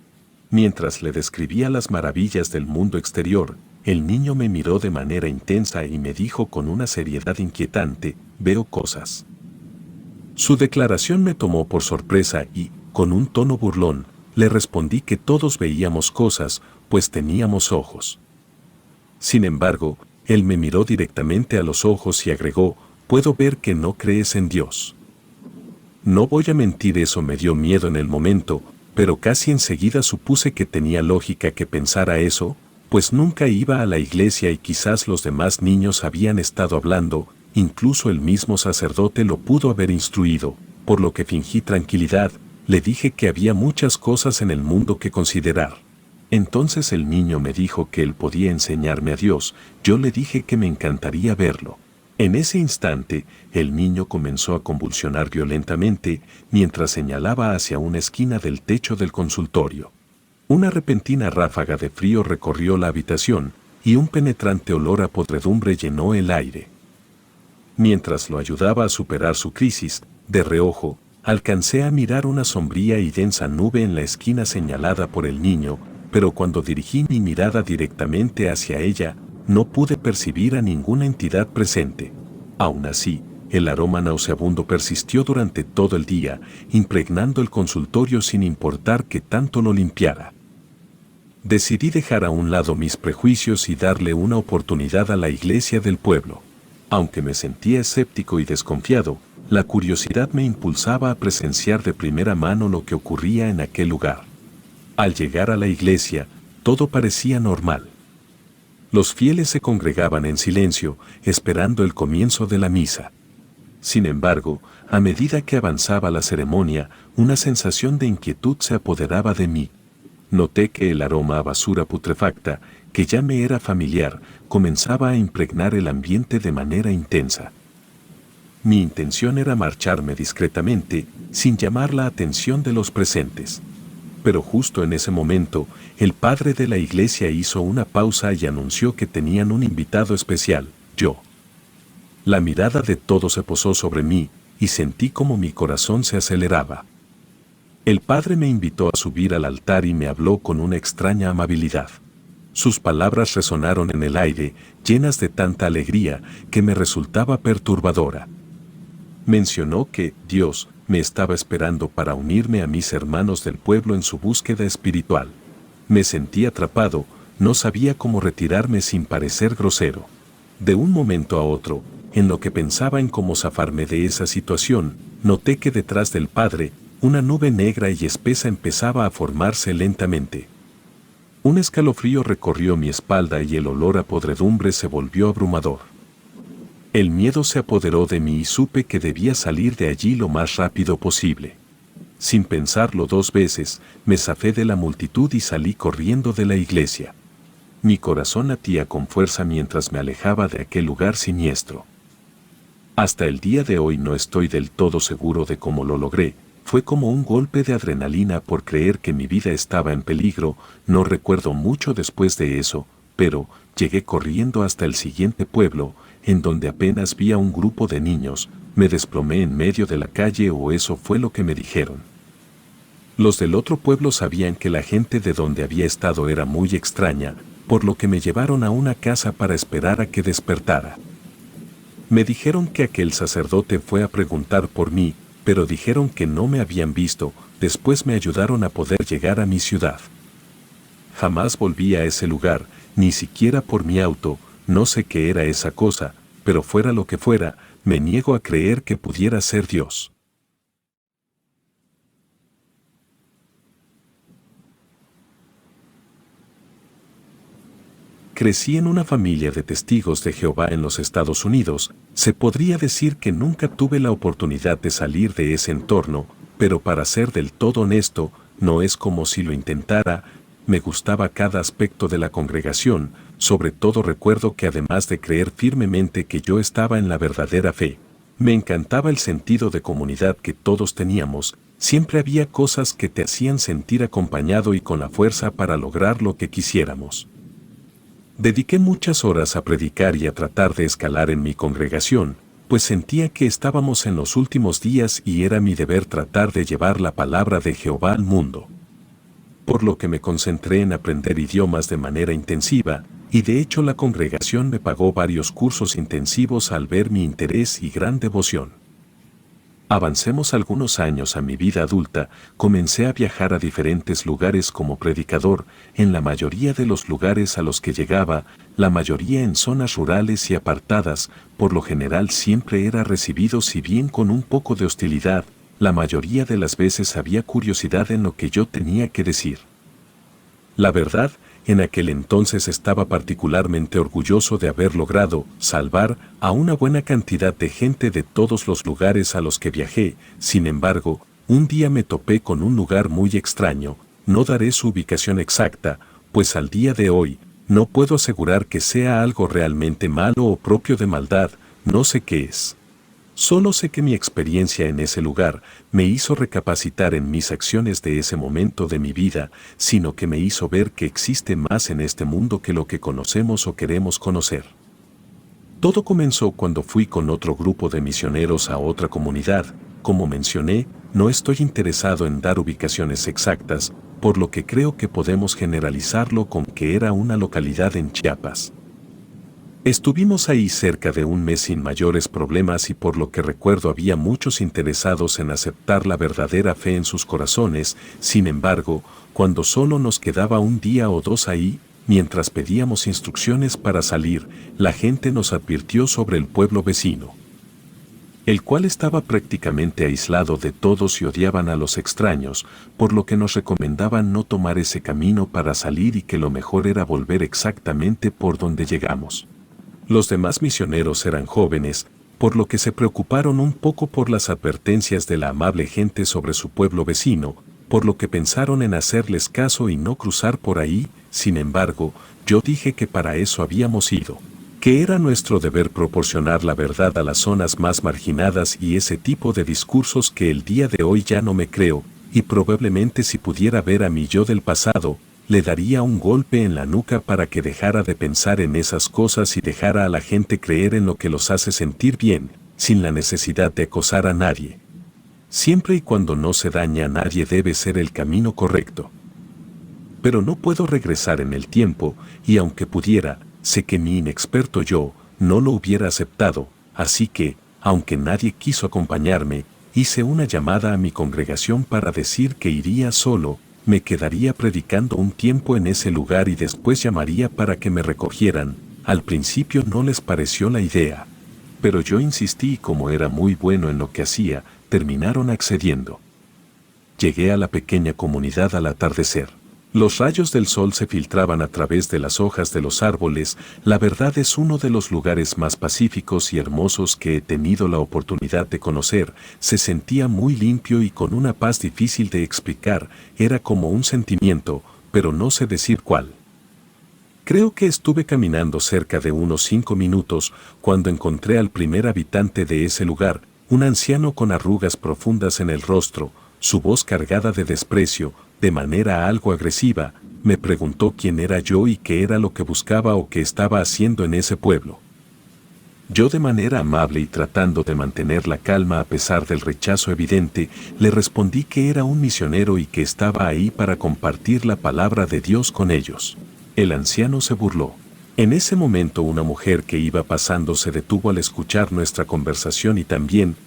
Mientras le describía las maravillas del mundo exterior, el niño me miró de manera intensa y me dijo con una seriedad inquietante: «Veo cosas». Su declaración me tomó por sorpresa y, con un tono burlón, le respondí que todos veíamos cosas, pues teníamos ojos. Sin embargo, él me miró directamente a los ojos y agregó: «Puedo ver que no crees en Dios». No voy a mentir, eso me dio miedo en el momento, pero casi enseguida supuse que tenía lógica que pensara eso, pues nunca iba a la iglesia y quizás los demás niños habían estado hablando, incluso el mismo sacerdote lo pudo haber instruido, por lo que fingí tranquilidad. Le dije que había muchas cosas en el mundo que considerar. Entonces el niño me dijo que él podía enseñarme a Dios. Yo le dije que me encantaría verlo. En ese instante, el niño comenzó a convulsionar violentamente mientras señalaba hacia una esquina del techo del consultorio. Una repentina ráfaga de frío recorrió la habitación y un penetrante olor a podredumbre llenó el aire. Mientras lo ayudaba a superar su crisis, de reojo, alcancé a mirar una sombría y densa nube en la esquina señalada por el niño, pero cuando dirigí mi mirada directamente hacia ella, no pude percibir a ninguna entidad presente. Aún así, el aroma nauseabundo persistió durante todo el día, impregnando el consultorio sin importar que tanto lo limpiara. Decidí dejar a un lado mis prejuicios y darle una oportunidad a la iglesia del pueblo. Aunque me sentía escéptico y desconfiado, la curiosidad me impulsaba a presenciar de primera mano lo que ocurría en aquel lugar. Al llegar a la iglesia, todo parecía normal. Los fieles se congregaban en silencio, esperando el comienzo de la misa. Sin embargo, a medida que avanzaba la ceremonia, una sensación de inquietud se apoderaba de mí. Noté que el aroma a basura putrefacta, que ya me era familiar, comenzaba a impregnar el ambiente de manera intensa. Mi intención era marcharme discretamente, sin llamar la atención de los presentes. Pero justo en ese momento, el padre de la iglesia hizo una pausa y anunció que tenían un invitado especial: yo. La mirada de todos se posó sobre mí, y sentí como mi corazón se aceleraba. El padre me invitó a subir al altar y me habló con una extraña amabilidad. Sus palabras resonaron en el aire, llenas de tanta alegría, que me resultaba perturbadora. Mencionó que Dios me estaba esperando para unirme a mis hermanos del pueblo en su búsqueda espiritual. Me sentí atrapado, no sabía cómo retirarme sin parecer grosero. De un momento a otro, en lo que pensaba en cómo zafarme de esa situación, noté que detrás del padre, una nube negra y espesa empezaba a formarse lentamente. Un escalofrío recorrió mi espalda y el olor a podredumbre se volvió abrumador. El miedo se apoderó de mí y supe que debía salir de allí lo más rápido posible. Sin pensarlo dos veces, me zafé de la multitud y salí corriendo de la iglesia. Mi corazón latía con fuerza mientras me alejaba de aquel lugar siniestro. Hasta el día de hoy no estoy del todo seguro de cómo lo logré, Fue como un golpe de adrenalina por creer que mi vida estaba en peligro. No recuerdo mucho después de eso, pero llegué corriendo hasta el siguiente pueblo, en donde apenas vi a un grupo de niños. Me desplomé en medio de la calle, o eso fue lo que me dijeron. Los del otro pueblo sabían que la gente de donde había estado era muy extraña, por lo que me llevaron a una casa para esperar a que despertara. Me dijeron que aquel sacerdote fue a preguntar por mí, pero dijeron que no me habían visto. Después me ayudaron a poder llegar a mi ciudad. Jamás volví a ese lugar, ni siquiera por mi auto. No sé qué era esa cosa, pero fuera lo que fuera, me niego a creer que pudiera ser Dios. Crecí en una familia de testigos de Jehová en los Estados Unidos. Se podría decir que nunca tuve la oportunidad de salir de ese entorno, pero para ser del todo honesto, no es como si lo intentara. Me gustaba cada aspecto de la congregación. Sobre todo recuerdo que además de creer firmemente que yo estaba en la verdadera fe, me encantaba el sentido de comunidad que todos teníamos. Siempre había cosas que te hacían sentir acompañado y con la fuerza para lograr lo que quisiéramos. Dediqué muchas horas a predicar y a tratar de escalar en mi congregación, pues sentía que estábamos en los últimos días y era mi deber tratar de llevar la palabra de Jehová al mundo. Por lo que me concentré en aprender idiomas de manera intensiva, y de hecho la congregación me pagó varios cursos intensivos al ver mi interés y gran devoción. Avancemos algunos años a mi vida adulta. Comencé a viajar a diferentes lugares como predicador. En la mayoría de los lugares a los que llegaba, la mayoría en zonas rurales y apartadas, por lo general siempre era recibido, si bien con un poco de hostilidad. La mayoría de las veces había curiosidad en lo que yo tenía que decir. La verdad, en aquel entonces estaba particularmente orgulloso de haber logrado salvar a una buena cantidad de gente de todos los lugares a los que viajé. Sin embargo, un día me topé con un lugar muy extraño. No daré su ubicación exacta, pues al día de hoy no puedo asegurar que sea algo realmente malo o propio de maldad. No sé qué es. Solo sé que mi experiencia en ese lugar me hizo recapacitar en mis acciones de ese momento de mi vida, sino que me hizo ver que existe más en este mundo que lo que conocemos o queremos conocer. Todo comenzó cuando fui con otro grupo de misioneros a otra comunidad. Como mencioné, no estoy interesado en dar ubicaciones exactas, por lo que creo que podemos generalizarlo con que era una localidad en Chiapas. Estuvimos ahí cerca de un mes sin mayores problemas, y por lo que recuerdo había muchos interesados en aceptar la verdadera fe en sus corazones. Sin embargo, cuando solo nos quedaba un día o dos ahí, mientras pedíamos instrucciones para salir, la gente nos advirtió sobre el pueblo vecino, el cual estaba prácticamente aislado de todos y odiaban a los extraños, por lo que nos recomendaban no tomar ese camino para salir y que lo mejor era volver exactamente por donde llegamos. Los demás misioneros eran jóvenes, por lo que se preocuparon un poco por las advertencias de la amable gente sobre su pueblo vecino, por lo que pensaron en hacerles caso y no cruzar por ahí. Sin embargo, yo dije que para eso habíamos ido, que era nuestro deber proporcionar la verdad a las zonas más marginadas, y ese tipo de discursos que el día de hoy ya no me creo, y probablemente si pudiera ver a mi yo del pasado, le daría un golpe en la nuca para que dejara de pensar en esas cosas y dejara a la gente creer en lo que los hace sentir bien, sin la necesidad de acosar a nadie. Siempre y cuando no se dañe a nadie debe ser el camino correcto. Pero no puedo regresar en el tiempo, y aunque pudiera, sé que mi inexperto yo no lo hubiera aceptado, así que, aunque nadie quiso acompañarme, hice una llamada a mi congregación para decir que iría solo. Me quedaría predicando un tiempo en ese lugar y después llamaría para que me recogieran. Al principio no les pareció la idea, pero yo insistí y como era muy bueno en lo que hacía, terminaron accediendo. Llegué a la pequeña comunidad al atardecer. Los rayos del sol se filtraban a través de las hojas de los árboles. La verdad es uno de los lugares más pacíficos y hermosos que he tenido la oportunidad de conocer. Se sentía muy limpio y con una paz difícil de explicar. Era como un sentimiento, pero no sé decir cuál. Creo que estuve caminando cerca de unos 5 minutos cuando encontré al primer habitante de ese lugar, un anciano con arrugas profundas en el rostro. Su voz cargada de desprecio, de manera algo agresiva, me preguntó quién era yo y qué era lo que buscaba o qué estaba haciendo en ese pueblo. Yo de manera amable y tratando de mantener la calma a pesar del rechazo evidente, le respondí que era un misionero y que estaba ahí para compartir la palabra de Dios con ellos. El anciano se burló. En ese momento una mujer que iba pasando se detuvo al escuchar nuestra conversación y también,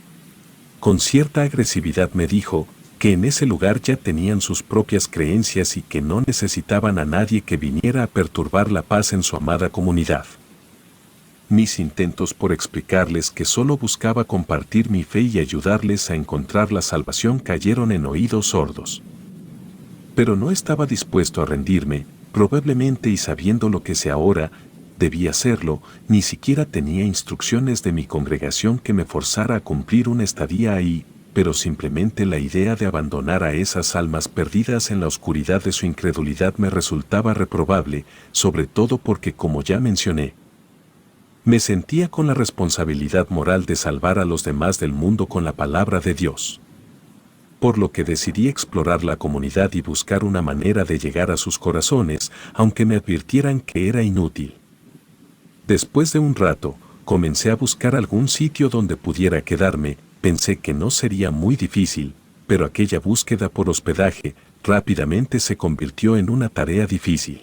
con cierta agresividad me dijo, que en ese lugar ya tenían sus propias creencias y que no necesitaban a nadie que viniera a perturbar la paz en su amada comunidad. Mis intentos por explicarles que solo buscaba compartir mi fe y ayudarles a encontrar la salvación cayeron en oídos sordos. Pero no estaba dispuesto a rendirme, probablemente y sabiendo lo que sé ahora, debía hacerlo, ni siquiera tenía instrucciones de mi congregación que me forzara a cumplir una estadía ahí, pero simplemente la idea de abandonar a esas almas perdidas en la oscuridad de su incredulidad me resultaba reprobable, sobre todo porque, como ya mencioné, me sentía con la responsabilidad moral de salvar a los demás del mundo con la palabra de Dios. Por lo que decidí explorar la comunidad y buscar una manera de llegar a sus corazones, aunque me advirtieran que era inútil. Después de un rato, comencé a buscar algún sitio donde pudiera quedarme. Pensé que no sería muy difícil, pero aquella búsqueda por hospedaje rápidamente se convirtió en una tarea difícil.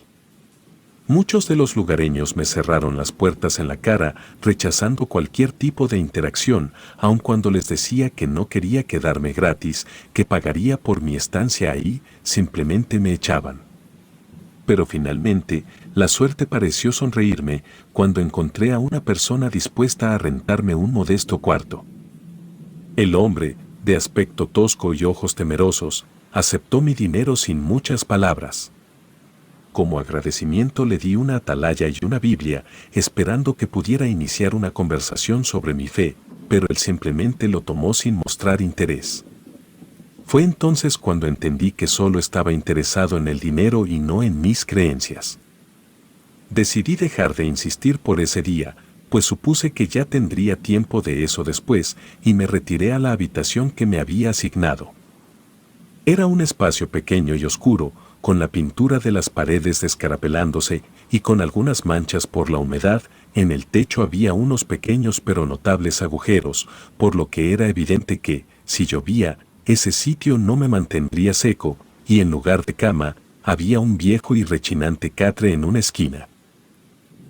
Muchos de los lugareños me cerraron las puertas en la cara, rechazando cualquier tipo de interacción, aun cuando les decía que no quería quedarme gratis, que pagaría por mi estancia ahí, simplemente me echaban. Pero finalmente, la suerte pareció sonreírme cuando encontré a una persona dispuesta a rentarme un modesto cuarto. El hombre, de aspecto tosco y ojos temerosos, aceptó mi dinero sin muchas palabras. Como agradecimiento le di una atalaya y una Biblia, esperando que pudiera iniciar una conversación sobre mi fe, pero él simplemente lo tomó sin mostrar interés. Fue entonces cuando entendí que solo estaba interesado en el dinero y no en mis creencias. Decidí dejar de insistir por ese día, pues supuse que ya tendría tiempo de eso después, y me retiré a la habitación que me había asignado. Era un espacio pequeño y oscuro, con la pintura de las paredes descarapelándose y con algunas manchas por la humedad. En el techo había unos pequeños pero notables agujeros, por lo que era evidente que, si llovía, ese sitio no me mantendría seco, y en lugar de cama, había un viejo y rechinante catre en una esquina.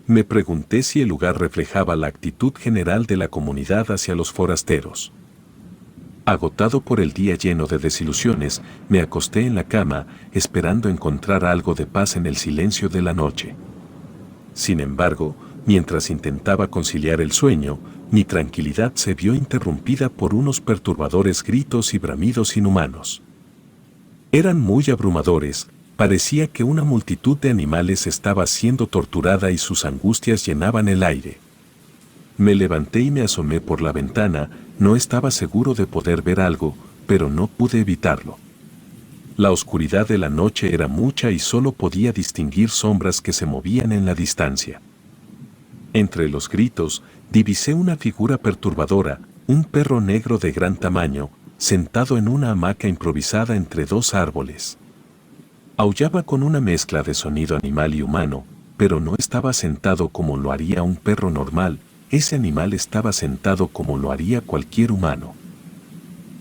Me pregunté si el lugar reflejaba la actitud general de la comunidad hacia los forasteros. Agotado por el día lleno de desilusiones, me acosté en la cama, esperando encontrar algo de paz en el silencio de la noche. Sin embargo, mientras intentaba conciliar el sueño, mi tranquilidad se vio interrumpida por unos perturbadores gritos y bramidos inhumanos. Eran muy abrumadores. Parecía que una multitud de animales estaba siendo torturada y sus angustias llenaban el aire. Me levanté y me asomé por la ventana. No estaba seguro de poder ver algo, pero no pude evitarlo. La oscuridad de la noche era mucha y solo podía distinguir sombras que se movían en la distancia. Entre los gritos, divisé una figura perturbadora, un perro negro de gran tamaño, sentado en una hamaca improvisada entre dos árboles. Aullaba con una mezcla de sonido animal y humano, pero no estaba sentado como lo haría un perro normal. Ese animal estaba sentado como lo haría cualquier humano.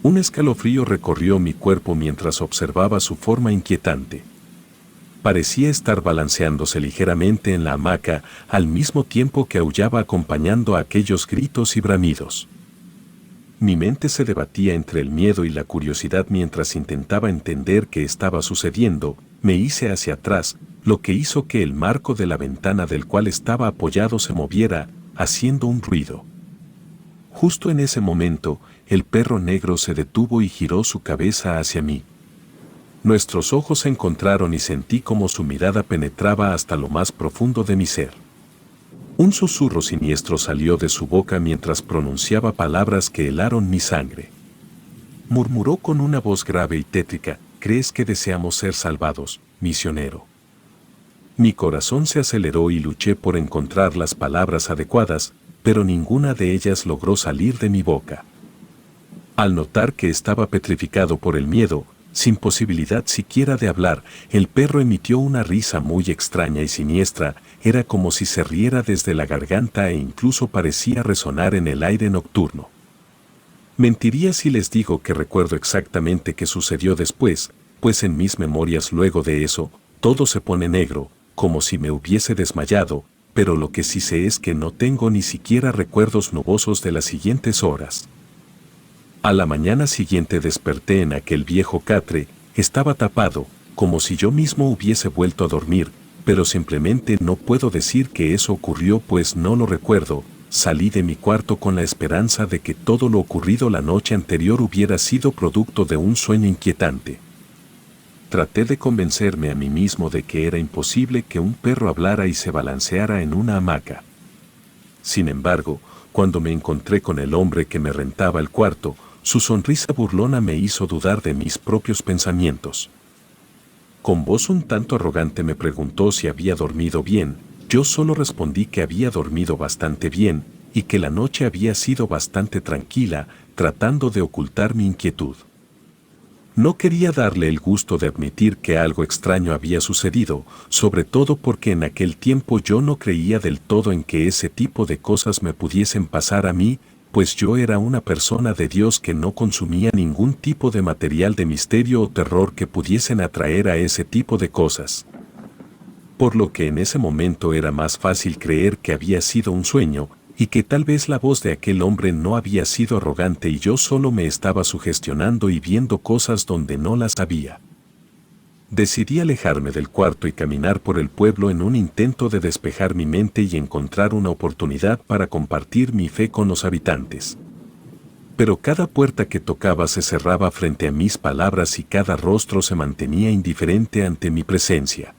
Un escalofrío recorrió mi cuerpo mientras observaba su forma inquietante. Parecía estar balanceándose ligeramente en la hamaca, al mismo tiempo que aullaba acompañando a aquellos gritos y bramidos. Mi mente se debatía entre el miedo y la curiosidad mientras intentaba entender qué estaba sucediendo. Me hice hacia atrás, lo que hizo que el marco de la ventana del cual estaba apoyado se moviera, haciendo un ruido. Justo en ese momento, el perro negro se detuvo y giró su cabeza hacia mí. Nuestros ojos se encontraron y sentí como su mirada penetraba hasta lo más profundo de mi ser. Un susurro siniestro salió de su boca mientras pronunciaba palabras que helaron mi sangre. Murmuró con una voz grave y tétrica: ¿crees que deseamos ser salvados, misionero? Mi corazón se aceleró y luché por encontrar las palabras adecuadas, pero ninguna de ellas logró salir de mi boca. Al notar que estaba petrificado por el miedo, sin posibilidad siquiera de hablar, el perro emitió una risa muy extraña y siniestra, era como si se riera desde la garganta e incluso parecía resonar en el aire nocturno. Mentiría si les digo que recuerdo exactamente qué sucedió después, pues en mis memorias luego de eso, todo se pone negro, como si me hubiese desmayado, pero lo que sí sé es que no tengo ni siquiera recuerdos nubosos de las siguientes horas. A la mañana siguiente desperté en aquel viejo catre, estaba tapado, como si yo mismo hubiese vuelto a dormir, pero simplemente no puedo decir que eso ocurrió pues no lo recuerdo. Salí de mi cuarto con la esperanza de que todo lo ocurrido la noche anterior hubiera sido producto de un sueño inquietante. Traté de convencerme a mí mismo de que era imposible que un perro hablara y se balanceara en una hamaca. Sin embargo, cuando me encontré con el hombre que me rentaba el cuarto, su sonrisa burlona me hizo dudar de mis propios pensamientos. Con voz un tanto arrogante me preguntó si había dormido bien. Yo solo respondí que había dormido bastante bien y que la noche había sido bastante tranquila, tratando de ocultar mi inquietud. No quería darle el gusto de admitir que algo extraño había sucedido, sobre todo porque en aquel tiempo yo no creía del todo en que ese tipo de cosas me pudiesen pasar a mí, pues yo era una persona de Dios que no consumía ningún tipo de material de misterio o terror que pudiesen atraer a ese tipo de cosas. Por lo que en ese momento era más fácil creer que había sido un sueño, y que tal vez la voz de aquel hombre no había sido arrogante y yo solo me estaba sugestionando y viendo cosas donde no las había. Decidí alejarme del cuarto y caminar por el pueblo en un intento de despejar mi mente y encontrar una oportunidad para compartir mi fe con los habitantes. Pero cada puerta que tocaba se cerraba frente a mis palabras y cada rostro se mantenía indiferente ante mi presencia.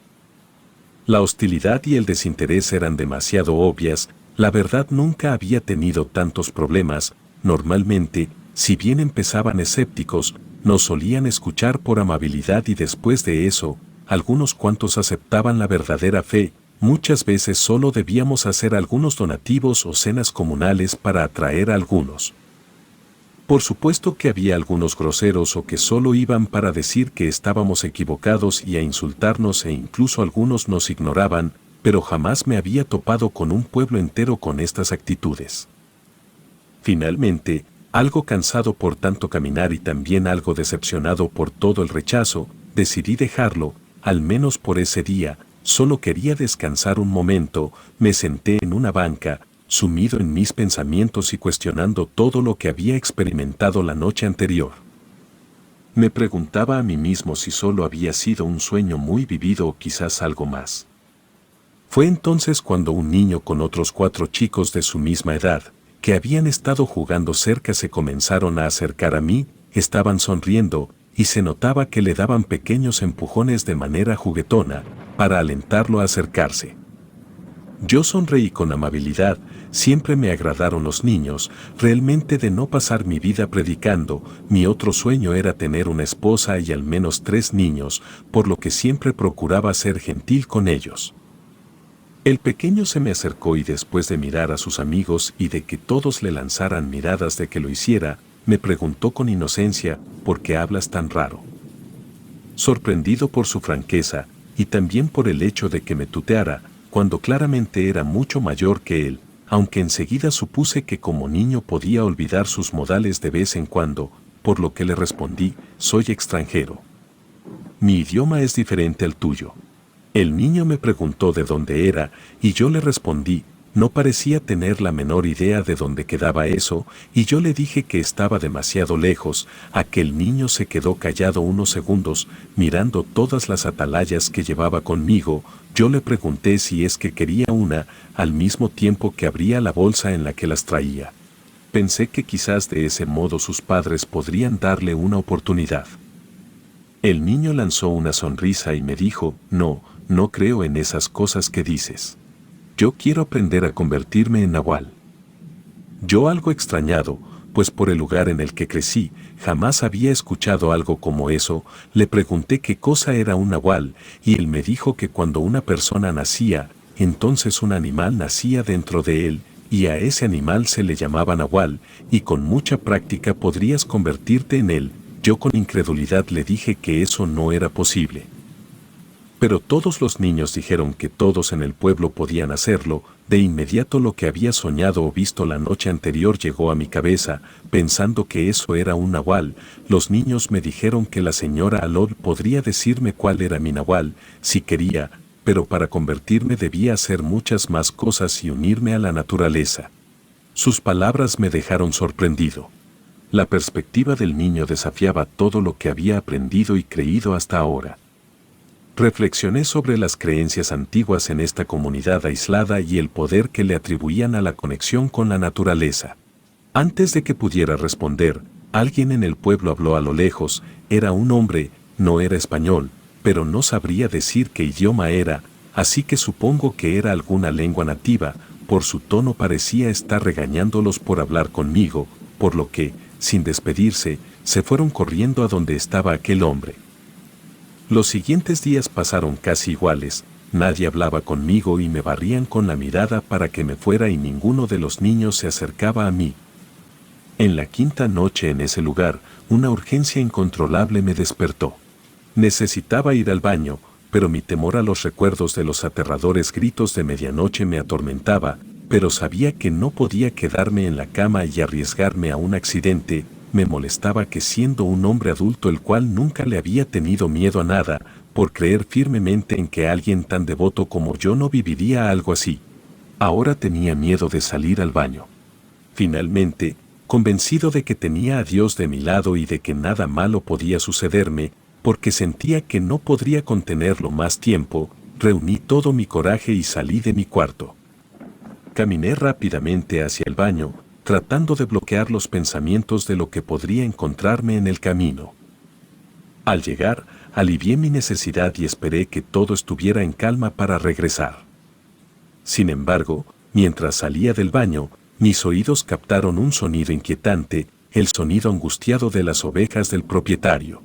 La hostilidad y el desinterés eran demasiado obvias. La verdad nunca había tenido tantos problemas. Normalmente, si bien empezaban escépticos, nos solían escuchar por amabilidad y después de eso, algunos cuantos aceptaban la verdadera fe. Muchas veces solo debíamos hacer algunos donativos o cenas comunales para atraer a algunos. Por supuesto que había algunos groseros o que solo iban para decir que estábamos equivocados y a insultarnos e incluso algunos nos ignoraban, pero jamás me había topado con un pueblo entero con estas actitudes. Finalmente, algo cansado por tanto caminar y también algo decepcionado por todo el rechazo, decidí dejarlo, al menos por ese día. Solo quería descansar un momento. Me senté en una banca, sumido en mis pensamientos y cuestionando todo lo que había experimentado la noche anterior. Me preguntaba a mí mismo si solo había sido un sueño muy vivido o quizás algo más. Fue entonces cuando un niño con otros 4 chicos de su misma edad, que habían estado jugando cerca, se comenzaron a acercar a mí. Estaban sonriendo, y se notaba que le daban pequeños empujones de manera juguetona, para alentarlo a acercarse. Yo sonreí con amabilidad. Siempre me agradaron los niños. Realmente de no pasar mi vida predicando, mi otro sueño era tener una esposa y al menos 3 niños, por lo que siempre procuraba ser gentil con ellos. El pequeño se me acercó y después de mirar a sus amigos y de que todos le lanzaran miradas de que lo hiciera, me preguntó con inocencia: ¿por qué hablas tan raro? Sorprendido por su franqueza, y también por el hecho de que me tuteara, cuando claramente era mucho mayor que él, aunque enseguida supuse que como niño podía olvidar sus modales de vez en cuando, por lo que le respondí: soy extranjero. Mi idioma es diferente al tuyo. El niño me preguntó de dónde era, y yo le respondí. No parecía tener la menor idea de dónde quedaba eso, y yo le dije que estaba demasiado lejos. Aquel niño se quedó callado unos segundos, mirando todas las atalayas que llevaba conmigo. Yo le pregunté si es que quería una, al mismo tiempo que abría la bolsa en la que las traía. Pensé que quizás de ese modo sus padres podrían darle una oportunidad. El niño lanzó una sonrisa y me dijo: no creo en esas cosas que dices. Yo quiero aprender a convertirme en nahual. Yo, algo extrañado, pues por el lugar en el que crecí, jamás había escuchado algo como eso, le pregunté qué cosa era un nahual, y él me dijo que cuando una persona nacía, entonces un animal nacía dentro de él, y a ese animal se le llamaba nahual, y con mucha práctica podrías convertirte en él. Yo con incredulidad le dije que eso no era posible. Pero todos los niños dijeron que todos en el pueblo podían hacerlo. De inmediato lo que había soñado o visto la noche anterior llegó a mi cabeza, pensando que eso era un nahual. Los niños me dijeron que la señora Alol podría decirme cuál era mi nahual, si quería, pero para convertirme debía hacer muchas más cosas y unirme a la naturaleza. Sus palabras me dejaron sorprendido. La perspectiva del niño desafiaba todo lo que había aprendido y creído hasta ahora. Reflexioné sobre las creencias antiguas en esta comunidad aislada y el poder que le atribuían a la conexión con la naturaleza. Antes de que pudiera responder, alguien en el pueblo habló a lo lejos. Era un hombre, no era español, pero no sabría decir qué idioma era, así que supongo que era alguna lengua nativa. Por su tono parecía estar regañándolos por hablar conmigo, por lo que, sin despedirse, se fueron corriendo a donde estaba aquel hombre. Los siguientes días pasaron casi iguales. Nadie hablaba conmigo y me barrían con la mirada para que me fuera y ninguno de los niños se acercaba a mí. En la quinta noche en ese lugar, una urgencia incontrolable me despertó. Necesitaba ir al baño, pero mi temor a los recuerdos de los aterradores gritos de medianoche me atormentaba, pero sabía que no podía quedarme en la cama y arriesgarme a un accidente. Me molestaba que siendo un hombre adulto el cual nunca le había tenido miedo a nada, por creer firmemente en que alguien tan devoto como yo no viviría algo así. Ahora tenía miedo de salir al baño. Finalmente, convencido de que tenía a Dios de mi lado y de que nada malo podía sucederme, porque sentía que no podría contenerlo más tiempo, reuní todo mi coraje y salí de mi cuarto. Caminé rápidamente hacia el baño, tratando de bloquear los pensamientos de lo que podría encontrarme en el camino. Al llegar, alivié mi necesidad y esperé que todo estuviera en calma para regresar. Sin embargo, mientras salía del baño, mis oídos captaron un sonido inquietante, el sonido angustiado de las ovejas del propietario.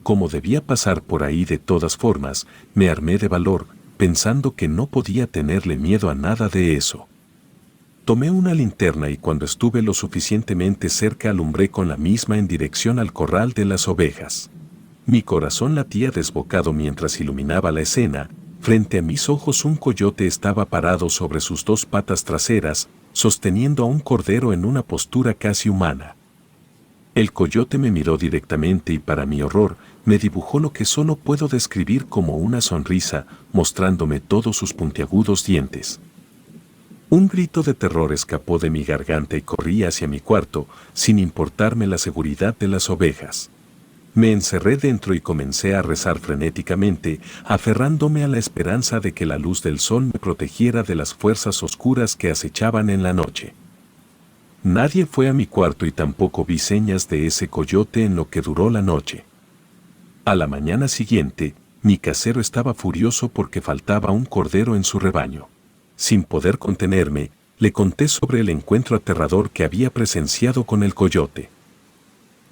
Como debía pasar por ahí de todas formas, me armé de valor, pensando que no podía tenerle miedo a nada de eso. Tomé una linterna y cuando estuve lo suficientemente cerca alumbré con la misma en dirección al corral de las ovejas. Mi corazón latía desbocado mientras iluminaba la escena. Frente a mis ojos un coyote estaba parado sobre sus dos patas traseras, sosteniendo a un cordero en una postura casi humana. El coyote me miró directamente y para mi horror, me dibujó lo que solo puedo describir como una sonrisa, mostrándome todos sus puntiagudos dientes. Un grito de terror escapó de mi garganta y corrí hacia mi cuarto, sin importarme la seguridad de las ovejas. Me encerré dentro y comencé a rezar frenéticamente, aferrándome a la esperanza de que la luz del sol me protegiera de las fuerzas oscuras que acechaban en la noche. Nadie fue a mi cuarto y tampoco vi señas de ese coyote en lo que duró la noche. A la mañana siguiente, mi casero estaba furioso porque faltaba un cordero en su rebaño. Sin poder contenerme, le conté sobre el encuentro aterrador que había presenciado con el coyote.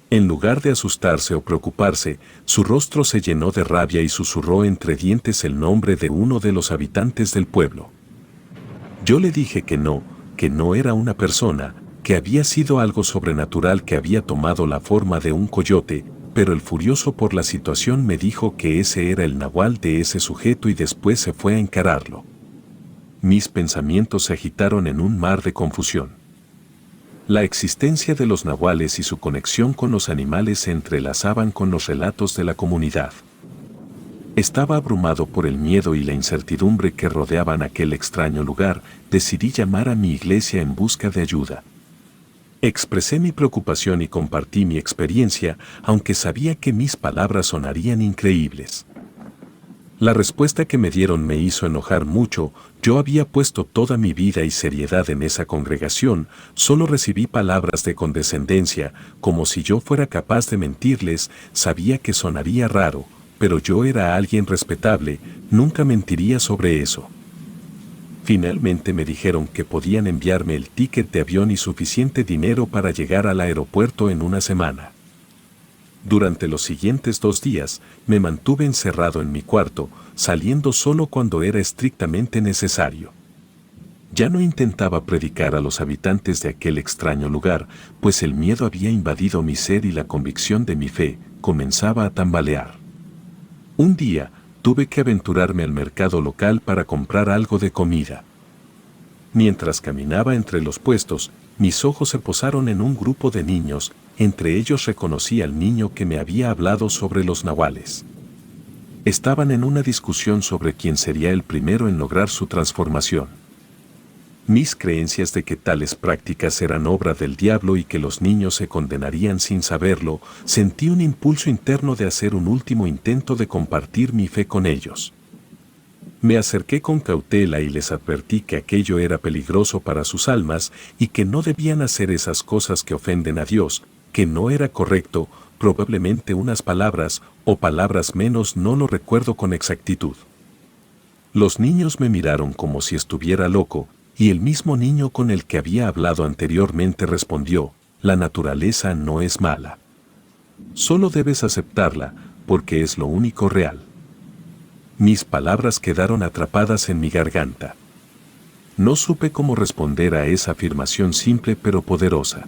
En lugar de asustarse o preocuparse, su rostro se llenó de rabia y susurró entre dientes el nombre de uno de los habitantes del pueblo. Yo le dije que no era una persona, que había sido algo sobrenatural que había tomado la forma de un coyote, pero el furioso por la situación me dijo que ese era el nahual de ese sujeto y después se fue a encararlo. Mis pensamientos se agitaron en un mar de confusión. La existencia de los nahuales y su conexión con los animales se entrelazaban con los relatos de la comunidad. Estaba abrumado por el miedo y la incertidumbre que rodeaban aquel extraño lugar. Decidí llamar a mi iglesia en busca de ayuda. Expresé mi preocupación y compartí mi experiencia, aunque sabía que mis palabras sonarían increíbles. La respuesta que me dieron me hizo enojar mucho. Yo había puesto toda mi vida y seriedad en esa congregación, solo recibí palabras de condescendencia, como si yo fuera capaz de mentirles. Sabía que sonaría raro, pero yo era alguien respetable, nunca mentiría sobre eso. Finalmente me dijeron que podían enviarme el ticket de avión y suficiente dinero para llegar al aeropuerto en una semana. Durante los siguientes 2 días, me mantuve encerrado en mi cuarto, saliendo solo cuando era estrictamente necesario. Ya no intentaba predicar a los habitantes de aquel extraño lugar, pues el miedo había invadido mi ser y la convicción de mi fe comenzaba a tambalear. Un día, tuve que aventurarme al mercado local para comprar algo de comida. Mientras caminaba entre los puestos, mis ojos se posaron en un grupo de niños, entre ellos reconocí al niño que me había hablado sobre los nahuales. Estaban en una discusión sobre quién sería el primero en lograr su transformación. Mis creencias de que tales prácticas eran obra del diablo y que los niños se condenarían sin saberlo, sentí un impulso interno de hacer un último intento de compartir mi fe con ellos. Me acerqué con cautela y les advertí que aquello era peligroso para sus almas y que no debían hacer esas cosas que ofenden a Dios, que no era correcto, probablemente unas palabras o palabras menos, no lo recuerdo con exactitud. Los niños me miraron como si estuviera loco, y el mismo niño con el que había hablado anteriormente respondió: la naturaleza no es mala. Solo debes aceptarla, porque es lo único real. Mis palabras quedaron atrapadas en mi garganta. No supe cómo responder a esa afirmación simple pero poderosa.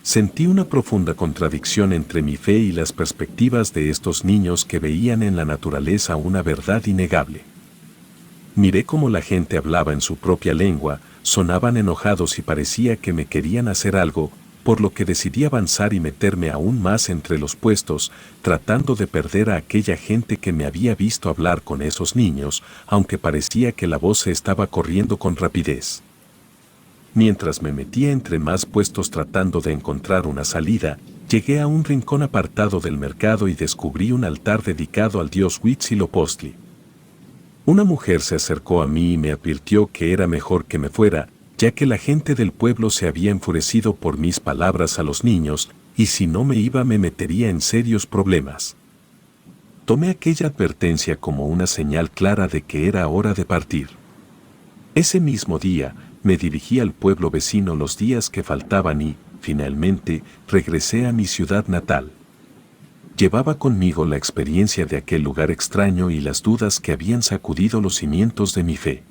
Sentí una profunda contradicción entre mi fe y las perspectivas de estos niños que veían en la naturaleza una verdad innegable. Miré cómo la gente hablaba en su propia lengua, sonaban enojados y parecía que me querían hacer algo, por lo que decidí avanzar y meterme aún más entre los puestos, tratando de perder a aquella gente que me había visto hablar con esos niños, aunque parecía que la voz se estaba corriendo con rapidez. Mientras me metía entre más puestos tratando de encontrar una salida, llegué a un rincón apartado del mercado y descubrí un altar dedicado al dios Huitzilopochtli. Una mujer se acercó a mí y me advirtió que era mejor que me fuera, ya que la gente del pueblo se había enfurecido por mis palabras a los niños, y si no me iba me metería en serios problemas. Tomé aquella advertencia como una señal clara de que era hora de partir. Ese mismo día, me dirigí al pueblo vecino los días que faltaban y, finalmente, regresé a mi ciudad natal. Llevaba conmigo la experiencia de aquel lugar extraño y las dudas que habían sacudido los cimientos de mi fe.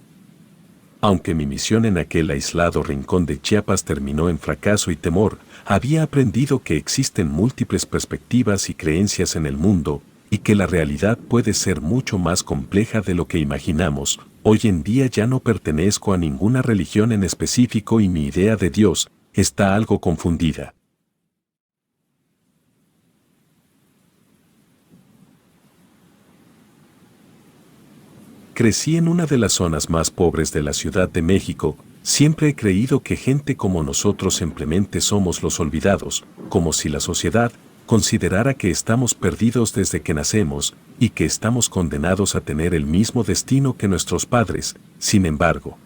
Aunque mi misión en aquel aislado rincón de Chiapas terminó en fracaso y temor, había aprendido que existen múltiples perspectivas y creencias en el mundo, y que la realidad puede ser mucho más compleja de lo que imaginamos. Hoy en día ya no pertenezco a ninguna religión en específico y mi idea de Dios está algo confundida. Crecí en una de las zonas más pobres de la Ciudad de México. Siempre he creído que gente como nosotros simplemente somos los olvidados, como si la sociedad considerara que estamos perdidos desde que nacemos y que estamos condenados a tener el mismo destino que nuestros padres. Sin embargo,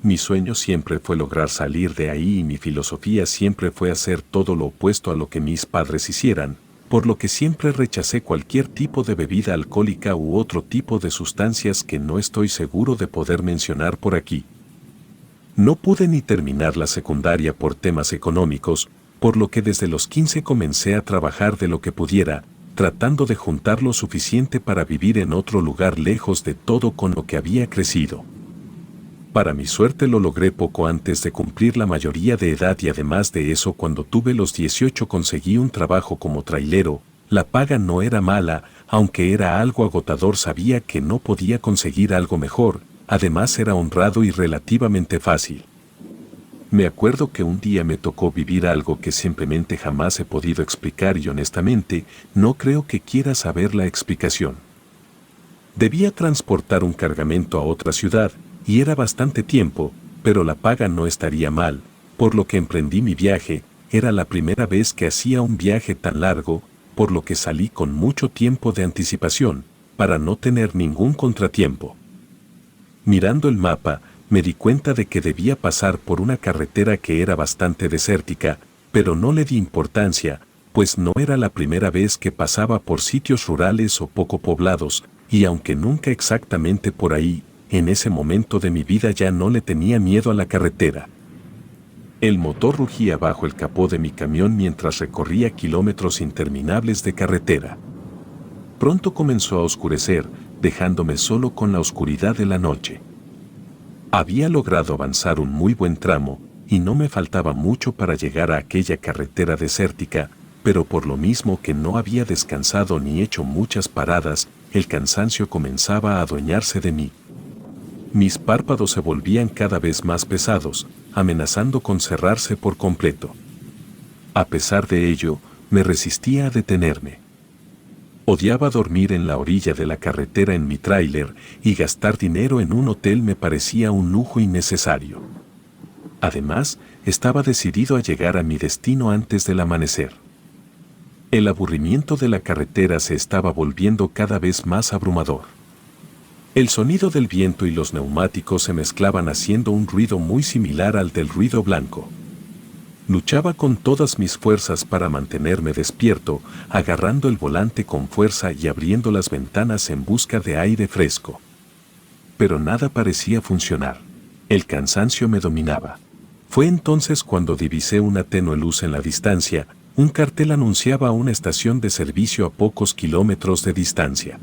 mi sueño siempre fue lograr salir de ahí y mi filosofía siempre fue hacer todo lo opuesto a lo que mis padres hicieran, por lo que siempre rechacé cualquier tipo de bebida alcohólica u otro tipo de sustancias que no estoy seguro de poder mencionar por aquí. No pude ni terminar la secundaria por temas económicos, por lo que desde los 15 comencé a trabajar de lo que pudiera, tratando de juntar lo suficiente para vivir en otro lugar lejos de todo con lo que había crecido. Para mi suerte lo logré poco antes de cumplir la mayoría de edad y además de eso cuando tuve los 18 conseguí un trabajo como trailero. La paga no era mala, aunque era algo agotador, sabía que no podía conseguir algo mejor, además era honrado y relativamente fácil. Me acuerdo que un día me tocó vivir algo que simplemente jamás he podido explicar y honestamente no creo que quiera saber la explicación. Debía transportar un cargamento a otra ciudad, y era bastante tiempo, pero la paga no estaría mal, por lo que emprendí mi viaje. Era la primera vez que hacía un viaje tan largo, por lo que salí con mucho tiempo de anticipación, para no tener ningún contratiempo. Mirando el mapa, me di cuenta de que debía pasar por una carretera que era bastante desértica, pero no le di importancia, pues no era la primera vez que pasaba por sitios rurales o poco poblados, y aunque nunca exactamente por ahí, en ese momento de mi vida ya no le tenía miedo a la carretera. El motor rugía bajo el capó de mi camión mientras recorría kilómetros interminables de carretera. Pronto comenzó a oscurecer, dejándome solo con la oscuridad de la noche. Había logrado avanzar un muy buen tramo, y no me faltaba mucho para llegar a aquella carretera desértica, pero por lo mismo que no había descansado ni hecho muchas paradas, el cansancio comenzaba a adueñarse de mí. Mis párpados se volvían cada vez más pesados, amenazando con cerrarse por completo. A pesar de ello, me resistía a detenerme. Odiaba dormir en la orilla de la carretera en mi tráiler, y gastar dinero en un hotel me parecía un lujo innecesario. Además, estaba decidido a llegar a mi destino antes del amanecer. El aburrimiento de la carretera se estaba volviendo cada vez más abrumador. El sonido del viento y los neumáticos se mezclaban haciendo un ruido muy similar al del ruido blanco. Luchaba con todas mis fuerzas para mantenerme despierto, agarrando el volante con fuerza y abriendo las ventanas en busca de aire fresco. Pero nada parecía funcionar. El cansancio me dominaba. Fue entonces cuando divisé una tenue luz en la distancia. Un cartel anunciaba una estación de servicio a pocos kilómetros de distancia.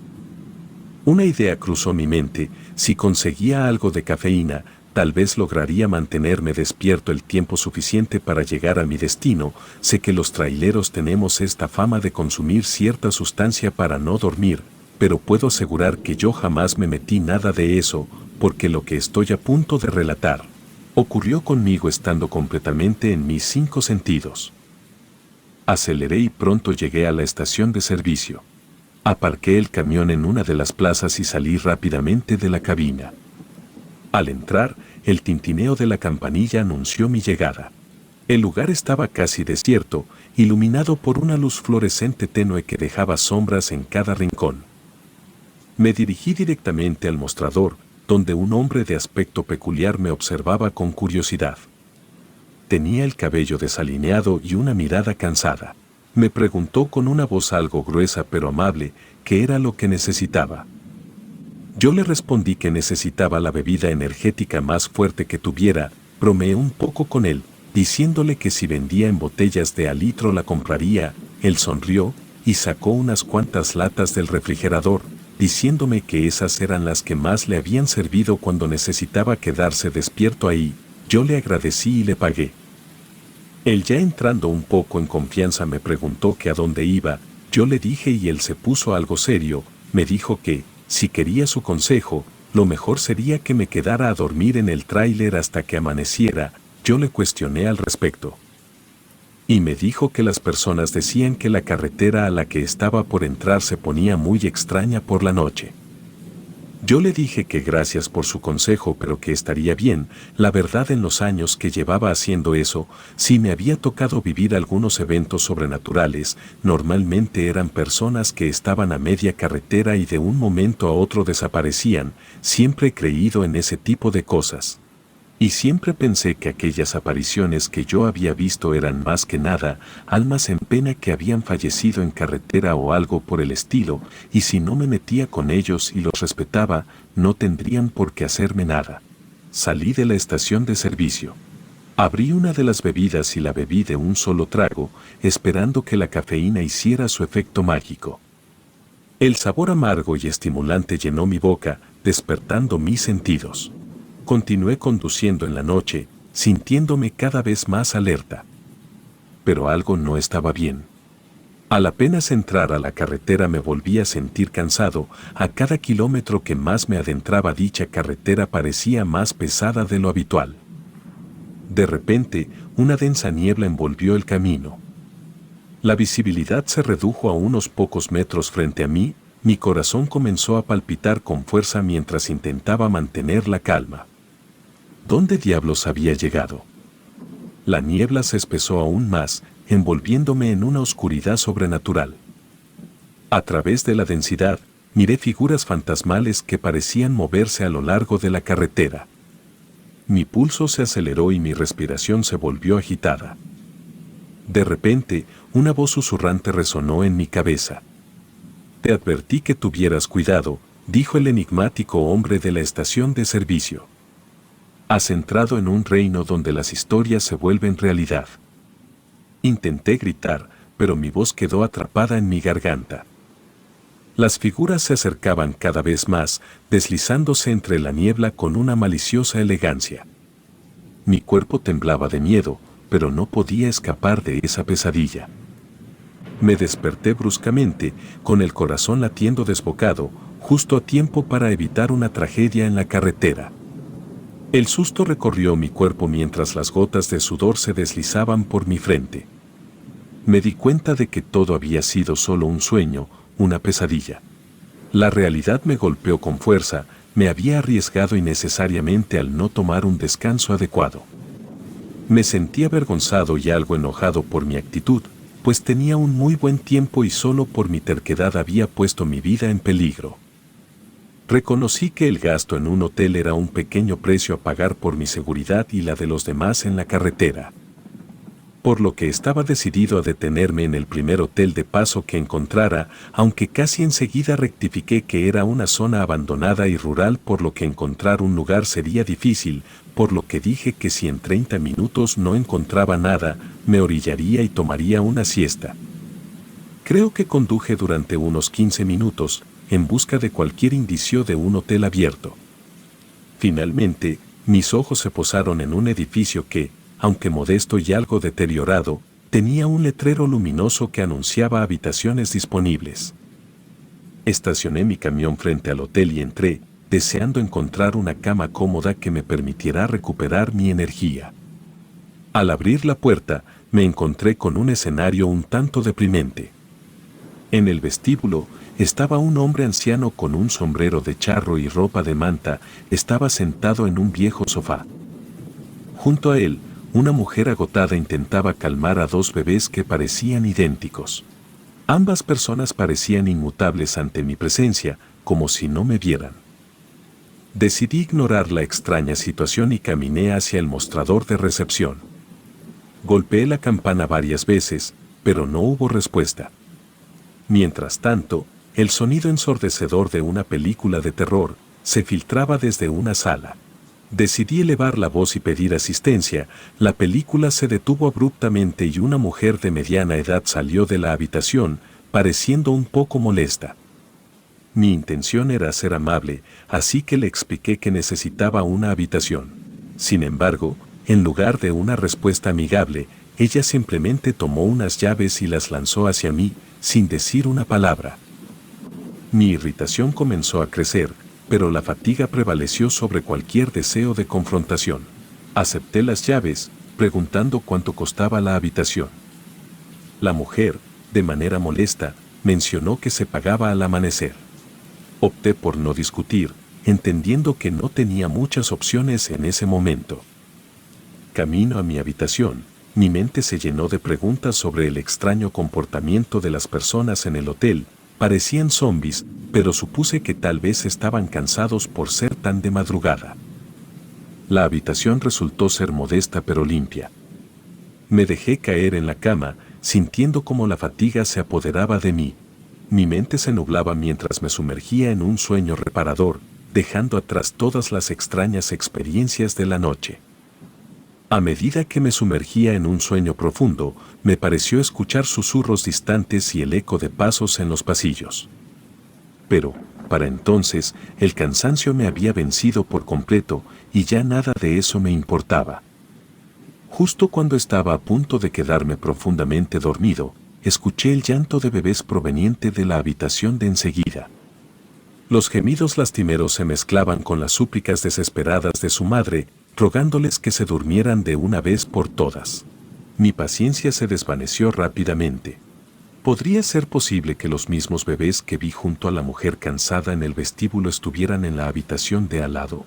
Una idea cruzó mi mente: si conseguía algo de cafeína, tal vez lograría mantenerme despierto el tiempo suficiente para llegar a mi destino. Sé que los traileros tenemos esta fama de consumir cierta sustancia para no dormir, pero puedo asegurar que yo jamás me metí nada de eso, porque lo que estoy a punto de relatar ocurrió conmigo estando completamente en mis 5 sentidos. Aceleré y pronto llegué a la estación de servicio. Aparqué el camión en una de las plazas y salí rápidamente de la cabina. Al entrar, el tintineo de la campanilla anunció mi llegada. El lugar estaba casi desierto, iluminado por una luz fluorescente tenue que dejaba sombras en cada rincón. Me dirigí directamente al mostrador, donde un hombre de aspecto peculiar me observaba con curiosidad. Tenía el cabello desalineado y una mirada cansada. Me preguntó con una voz algo gruesa pero amable qué era lo que necesitaba. Yo le respondí que necesitaba la bebida energética más fuerte que tuviera. Bromeé un poco con él, diciéndole que si vendía en botellas de a litro la compraría. Él sonrió y sacó unas cuantas latas del refrigerador, diciéndome que esas eran las que más le habían servido cuando necesitaba quedarse despierto ahí. Yo le agradecí y le pagué. Él, ya entrando un poco en confianza, me preguntó que a dónde iba. Yo le dije y él se puso algo serio. Me dijo que, si quería su consejo, lo mejor sería que me quedara a dormir en el tráiler hasta que amaneciera. Yo le cuestioné al respecto. Y me dijo que las personas decían que la carretera a la que estaba por entrar se ponía muy extraña por la noche. Yo le dije que gracias por su consejo, pero que estaría bien. La verdad, en los años que llevaba haciendo eso, sí me había tocado vivir algunos eventos sobrenaturales. Normalmente eran personas que estaban a media carretera y de un momento a otro desaparecían. Siempre he creído en ese tipo de cosas. Y siempre pensé que aquellas apariciones que yo había visto eran más que nada almas en pena que habían fallecido en carretera o algo por el estilo, y si no me metía con ellos y los respetaba, no tendrían por qué hacerme nada. Salí de la estación de servicio. Abrí una de las bebidas y la bebí de un solo trago, esperando que la cafeína hiciera su efecto mágico. El sabor amargo y estimulante llenó mi boca, despertando mis sentidos. Continué conduciendo en la noche, sintiéndome cada vez más alerta. Pero algo no estaba bien. Al apenas entrar a la carretera me volví a sentir cansado. A cada kilómetro que más me adentraba dicha carretera parecía más pesada de lo habitual. De repente, una densa niebla envolvió el camino. La visibilidad se redujo a unos pocos metros frente a mí. Mi corazón comenzó a palpitar con fuerza mientras intentaba mantener la calma. ¿Dónde diablos había llegado? La niebla se espesó aún más, envolviéndome en una oscuridad sobrenatural. A través de la densidad, miré figuras fantasmales que parecían moverse a lo largo de la carretera. Mi pulso se aceleró y mi respiración se volvió agitada. De repente, una voz susurrante resonó en mi cabeza. «Te advertí que tuvieras cuidado», dijo el enigmático hombre de la estación de servicio. «Has entrado en un reino donde las historias se vuelven realidad». Intenté gritar, pero mi voz quedó atrapada en mi garganta. Las figuras se acercaban cada vez más, deslizándose entre la niebla con una maliciosa elegancia. Mi cuerpo temblaba de miedo, pero no podía escapar de esa pesadilla. Me desperté bruscamente, con el corazón latiendo desbocado, justo a tiempo para evitar una tragedia en la carretera. El susto recorrió mi cuerpo mientras las gotas de sudor se deslizaban por mi frente. Me di cuenta de que todo había sido solo un sueño, una pesadilla. La realidad me golpeó con fuerza, me había arriesgado innecesariamente al no tomar un descanso adecuado. Me sentí avergonzado y algo enojado por mi actitud, pues tenía un muy buen tiempo y solo por mi terquedad había puesto mi vida en peligro. Reconocí que el gasto en un hotel era un pequeño precio a pagar por mi seguridad y la de los demás en la carretera. Por lo que estaba decidido a detenerme en el primer hotel de paso que encontrara, aunque casi enseguida rectifiqué que era una zona abandonada y rural, por lo que encontrar un lugar sería difícil, por lo que dije que si en 30 minutos no encontraba nada, me orillaría y tomaría una siesta. Creo que conduje durante unos 15 minutos, en busca de cualquier indicio de un hotel abierto. Finalmente, mis ojos se posaron en un edificio que, aunque modesto y algo deteriorado, tenía un letrero luminoso que anunciaba habitaciones disponibles. Estacioné mi camión frente al hotel y entré, deseando encontrar una cama cómoda que me permitiera recuperar mi energía. Al abrir la puerta, me encontré con un escenario un tanto deprimente. En el vestíbulo, estaba un hombre anciano con un sombrero de charro y ropa de manta, estaba sentado en un viejo sofá. Junto a él, una mujer agotada intentaba calmar a dos bebés que parecían idénticos. Ambas personas parecían inmutables ante mi presencia, como si no me vieran. Decidí ignorar la extraña situación y caminé hacia el mostrador de recepción. Golpeé la campana varias veces, pero no hubo respuesta. Mientras tanto, el sonido ensordecedor de una película de terror se filtraba desde una sala. Decidí elevar la voz y pedir asistencia. La película se detuvo abruptamente y una mujer de mediana edad salió de la habitación, pareciendo un poco molesta. Mi intención era ser amable, así que le expliqué que necesitaba una habitación. Sin embargo, en lugar de una respuesta amigable, ella simplemente tomó unas llaves y las lanzó hacia mí, sin decir una palabra. Mi irritación comenzó a crecer, pero la fatiga prevaleció sobre cualquier deseo de confrontación. Acepté las llaves, preguntando cuánto costaba la habitación. La mujer, de manera molesta, mencionó que se pagaba al amanecer. Opté por no discutir, entendiendo que no tenía muchas opciones en ese momento. Camino a mi habitación, mi mente se llenó de preguntas sobre el extraño comportamiento de las personas en el hotel. Parecían zombies, pero supuse que tal vez estaban cansados por ser tan de madrugada. La habitación resultó ser modesta pero limpia. Me dejé caer en la cama, sintiendo como la fatiga se apoderaba de mí. Mi mente se nublaba mientras me sumergía en un sueño reparador, dejando atrás todas las extrañas experiencias de la noche. A medida que me sumergía en un sueño profundo, me pareció escuchar susurros distantes y el eco de pasos en los pasillos. Pero, para entonces, el cansancio me había vencido por completo y ya nada de eso me importaba. Justo cuando estaba a punto de quedarme profundamente dormido, escuché el llanto de bebés proveniente de la habitación de enseguida. Los gemidos lastimeros se mezclaban con las súplicas desesperadas de su madre, rogándoles que se durmieran de una vez por todas. Mi paciencia se desvaneció rápidamente. ¿Podría ser posible que los mismos bebés que vi junto a la mujer cansada en el vestíbulo estuvieran en la habitación de al lado?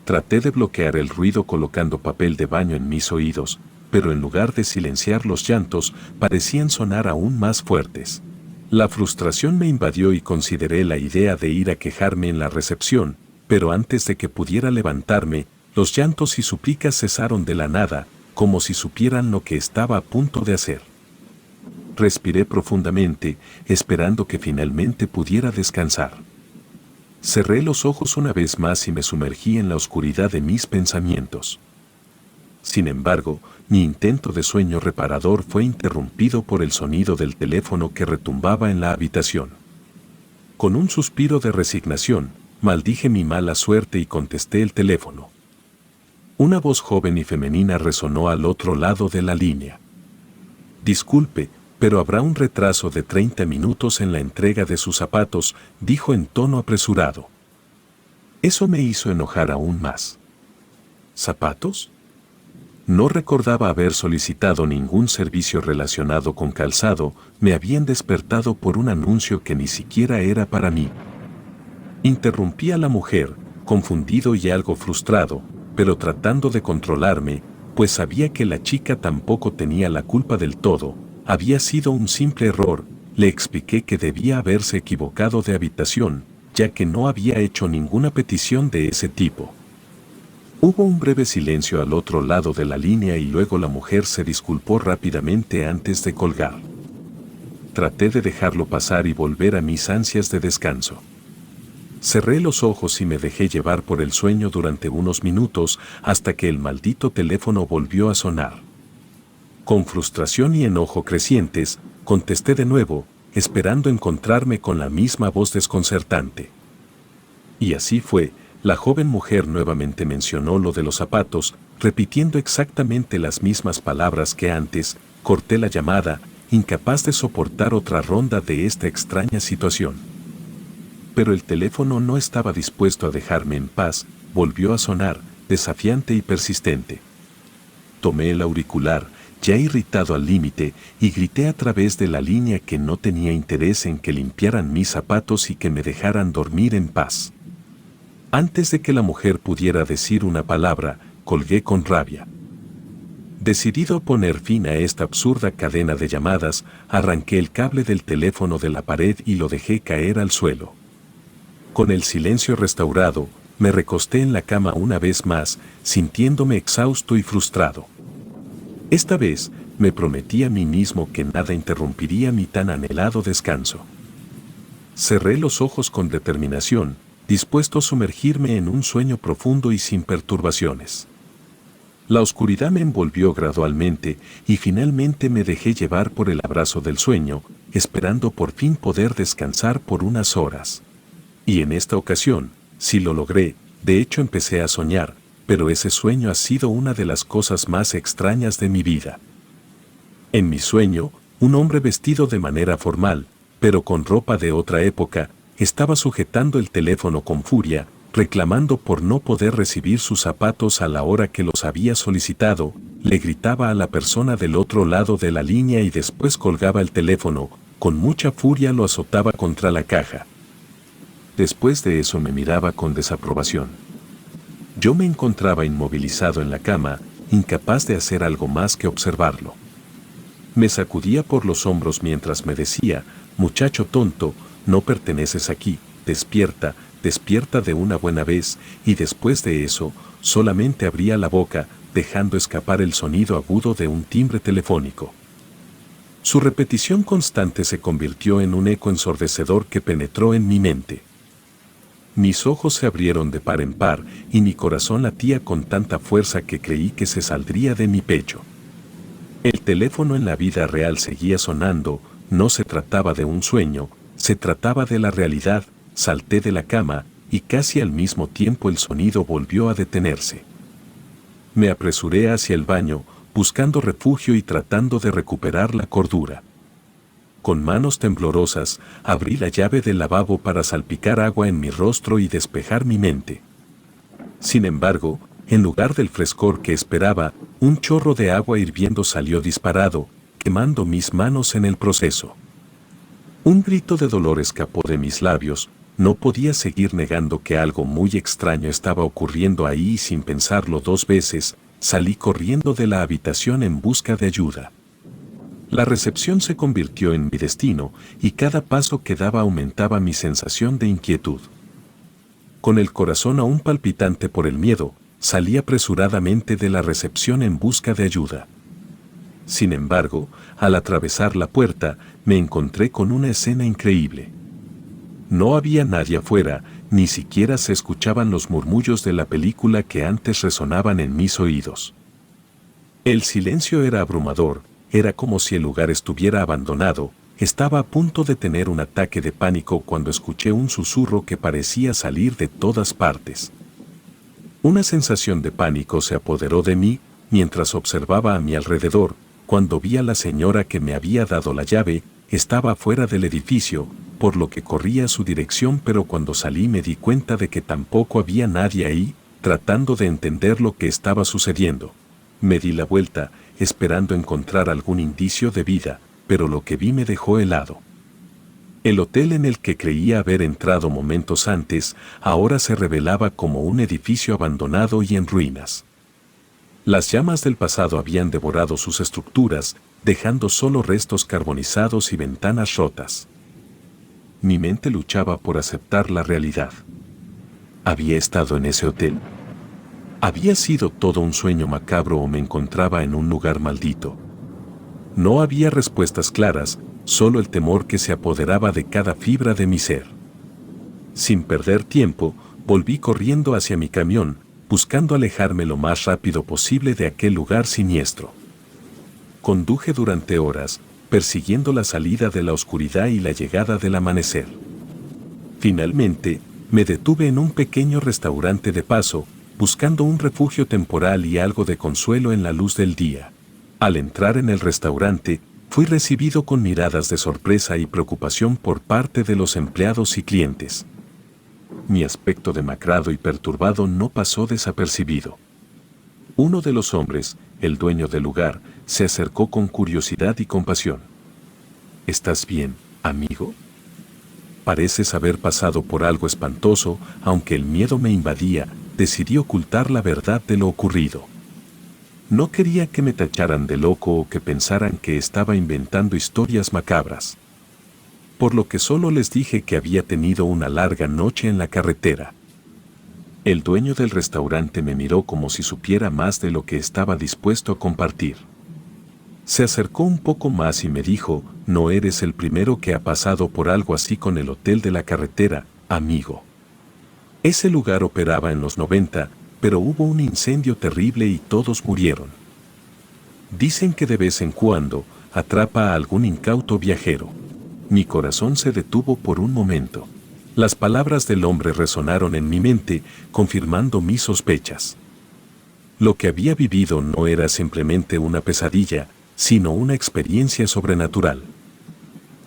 Traté de bloquear el ruido colocando papel de baño en mis oídos, pero en lugar de silenciar los llantos, parecían sonar aún más fuertes. La frustración me invadió y consideré la idea de ir a quejarme en la recepción, pero antes de que pudiera levantarme, los llantos y súplicas cesaron de la nada, como si supieran lo que estaba a punto de hacer. Respiré profundamente, esperando que finalmente pudiera descansar. Cerré los ojos una vez más y me sumergí en la oscuridad de mis pensamientos. Sin embargo, mi intento de sueño reparador fue interrumpido por el sonido del teléfono que retumbaba en la habitación. Con un suspiro de resignación, maldije mi mala suerte y contesté el teléfono. Una voz joven y femenina resonó al otro lado de la línea. Disculpe, pero habrá un retraso de 30 minutos en la entrega de sus zapatos, dijo en tono apresurado. Eso me hizo enojar aún más. ¿Zapatos? No recordaba haber solicitado ningún servicio relacionado con calzado, me habían despertado por un anuncio que ni siquiera era para mí. Interrumpí a la mujer, confundido y algo frustrado, pero tratando de controlarme, pues sabía que la chica tampoco tenía la culpa del todo, había sido un simple error. Le expliqué que debía haberse equivocado de habitación, ya que no había hecho ninguna petición de ese tipo. Hubo un breve silencio al otro lado de la línea y luego la mujer se disculpó rápidamente antes de colgar. Traté de dejarlo pasar y volver a mis ansias de descanso. Cerré los ojos y me dejé llevar por el sueño durante unos minutos hasta que el maldito teléfono volvió a sonar. Con frustración y enojo crecientes, contesté de nuevo, esperando encontrarme con la misma voz desconcertante. Y así fue, la joven mujer nuevamente mencionó lo de los zapatos, repitiendo exactamente las mismas palabras que antes. Corté la llamada, incapaz de soportar otra ronda de esta extraña situación. Pero el teléfono no estaba dispuesto a dejarme en paz, volvió a sonar, desafiante y persistente. Tomé el auricular, ya irritado al límite, y grité a través de la línea que no tenía interés en que limpiaran mis zapatos y que me dejaran dormir en paz. Antes de que la mujer pudiera decir una palabra, colgué con rabia. Decidido a poner fin a esta absurda cadena de llamadas, arranqué el cable del teléfono de la pared y lo dejé caer al suelo. Con el silencio restaurado, me recosté en la cama una vez más, sintiéndome exhausto y frustrado. Esta vez, me prometí a mí mismo que nada interrumpiría mi tan anhelado descanso. Cerré los ojos con determinación, dispuesto a sumergirme en un sueño profundo y sin perturbaciones. La oscuridad me envolvió gradualmente y finalmente me dejé llevar por el abrazo del sueño, esperando por fin poder descansar por unas horas. Y en esta ocasión, sí lo logré, de hecho empecé a soñar, pero ese sueño ha sido una de las cosas más extrañas de mi vida. En mi sueño, un hombre vestido de manera formal, pero con ropa de otra época, estaba sujetando el teléfono con furia, reclamando por no poder recibir sus zapatos a la hora que los había solicitado, le gritaba a la persona del otro lado de la línea y después colgaba el teléfono, con mucha furia lo azotaba contra la caja. Después de eso me miraba con desaprobación. Yo me encontraba inmovilizado en la cama, incapaz de hacer algo más que observarlo. Me sacudía por los hombros mientras me decía, muchacho tonto, no perteneces aquí, despierta, despierta de una buena vez, y después de eso, solamente abría la boca, dejando escapar el sonido agudo de un timbre telefónico. Su repetición constante se convirtió en un eco ensordecedor que penetró en mi mente. Mis ojos se abrieron de par en par y mi corazón latía con tanta fuerza que creí que se saldría de mi pecho. El teléfono en la vida real seguía sonando, no se trataba de un sueño, se trataba de la realidad. Salté de la cama y casi al mismo tiempo el sonido volvió a detenerse. Me apresuré hacia el baño, buscando refugio y tratando de recuperar la cordura. Con manos temblorosas, abrí la llave del lavabo para salpicar agua en mi rostro y despejar mi mente. Sin embargo, en lugar del frescor que esperaba, un chorro de agua hirviendo salió disparado, quemando mis manos en el proceso. Un grito de dolor escapó de mis labios, no podía seguir negando que algo muy extraño estaba ocurriendo ahí y sin pensarlo dos veces, salí corriendo de la habitación en busca de ayuda. La recepción se convirtió en mi destino y cada paso que daba aumentaba mi sensación de inquietud. Con el corazón aún palpitante por el miedo, salí apresuradamente de la recepción en busca de ayuda. Sin embargo, al atravesar la puerta, me encontré con una escena increíble. No había nadie afuera, ni siquiera se escuchaban los murmullos de la película que antes resonaban en mis oídos. El silencio era abrumador, era como si el lugar estuviera abandonado, Estaba a punto de tener un ataque de pánico cuando escuché un susurro que parecía salir de todas partes. Una sensación de pánico se apoderó de mí mientras observaba a mi alrededor, cuando vi a la señora que me había dado la llave, estaba fuera del edificio, por lo que corrí a su dirección, pero cuando salí me di cuenta de que tampoco había nadie ahí, tratando de entender lo que estaba sucediendo. Me di la vuelta, esperando encontrar algún indicio de vida, pero lo que vi me dejó helado. El hotel en el que creía haber entrado momentos antes, ahora se revelaba como un edificio abandonado y en ruinas. Las llamas del pasado habían devorado sus estructuras, dejando solo restos carbonizados y ventanas rotas. Mi mente luchaba por aceptar la realidad. ¿Había estado en ese hotel? ¿Había sido todo un sueño macabro o me encontraba en un lugar maldito? No había respuestas claras, solo el temor que se apoderaba de cada fibra de mi ser. Sin perder tiempo, volví corriendo hacia mi camión, buscando alejarme lo más rápido posible de aquel lugar siniestro. Conduje durante horas, persiguiendo la salida de la oscuridad y la llegada del amanecer. Finalmente, me detuve en un pequeño restaurante de paso, buscando un refugio temporal y algo de consuelo en la luz del día. Al entrar en el restaurante, fui recibido con miradas de sorpresa y preocupación por parte de los empleados y clientes. Mi aspecto demacrado y perturbado no pasó desapercibido. Uno de los hombres, el dueño del lugar, se acercó con curiosidad y compasión. ¿Estás bien, amigo? Pareces haber pasado por algo espantoso, aunque el miedo me invadía, decidí ocultar la verdad de lo ocurrido. No quería que me tacharan de loco o que pensaran que estaba inventando historias macabras. Por lo que solo les dije que había tenido una larga noche en la carretera. El dueño del restaurante me miró como si supiera más de lo que estaba dispuesto a compartir. Se acercó un poco más y me dijo, no eres el primero que ha pasado por algo así con el hotel de la carretera, amigo. Ese lugar operaba en los 90, pero hubo un incendio terrible y todos murieron. Dicen que de vez en cuando atrapa a algún incauto viajero. Mi corazón se detuvo por un momento. Las palabras del hombre resonaron en mi mente, confirmando mis sospechas. Lo que había vivido no era simplemente una pesadilla, sino una experiencia sobrenatural.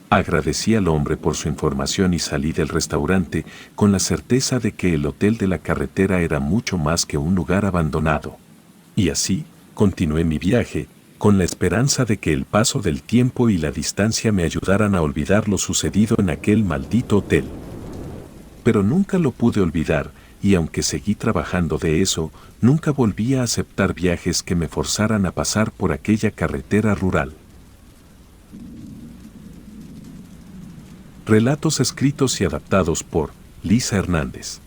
Agradecí al hombre por su información y salí del restaurante con la certeza de que el hotel de la carretera era mucho más que un lugar abandonado. Y así, continué mi viaje, con la esperanza de que el paso del tiempo y la distancia me ayudaran a olvidar lo sucedido en aquel maldito hotel. Pero nunca lo pude olvidar, y aunque seguí trabajando de eso, nunca volví a aceptar viajes que me forzaran a pasar por aquella carretera rural. Relatos escritos y adaptados por Lisa Hernández.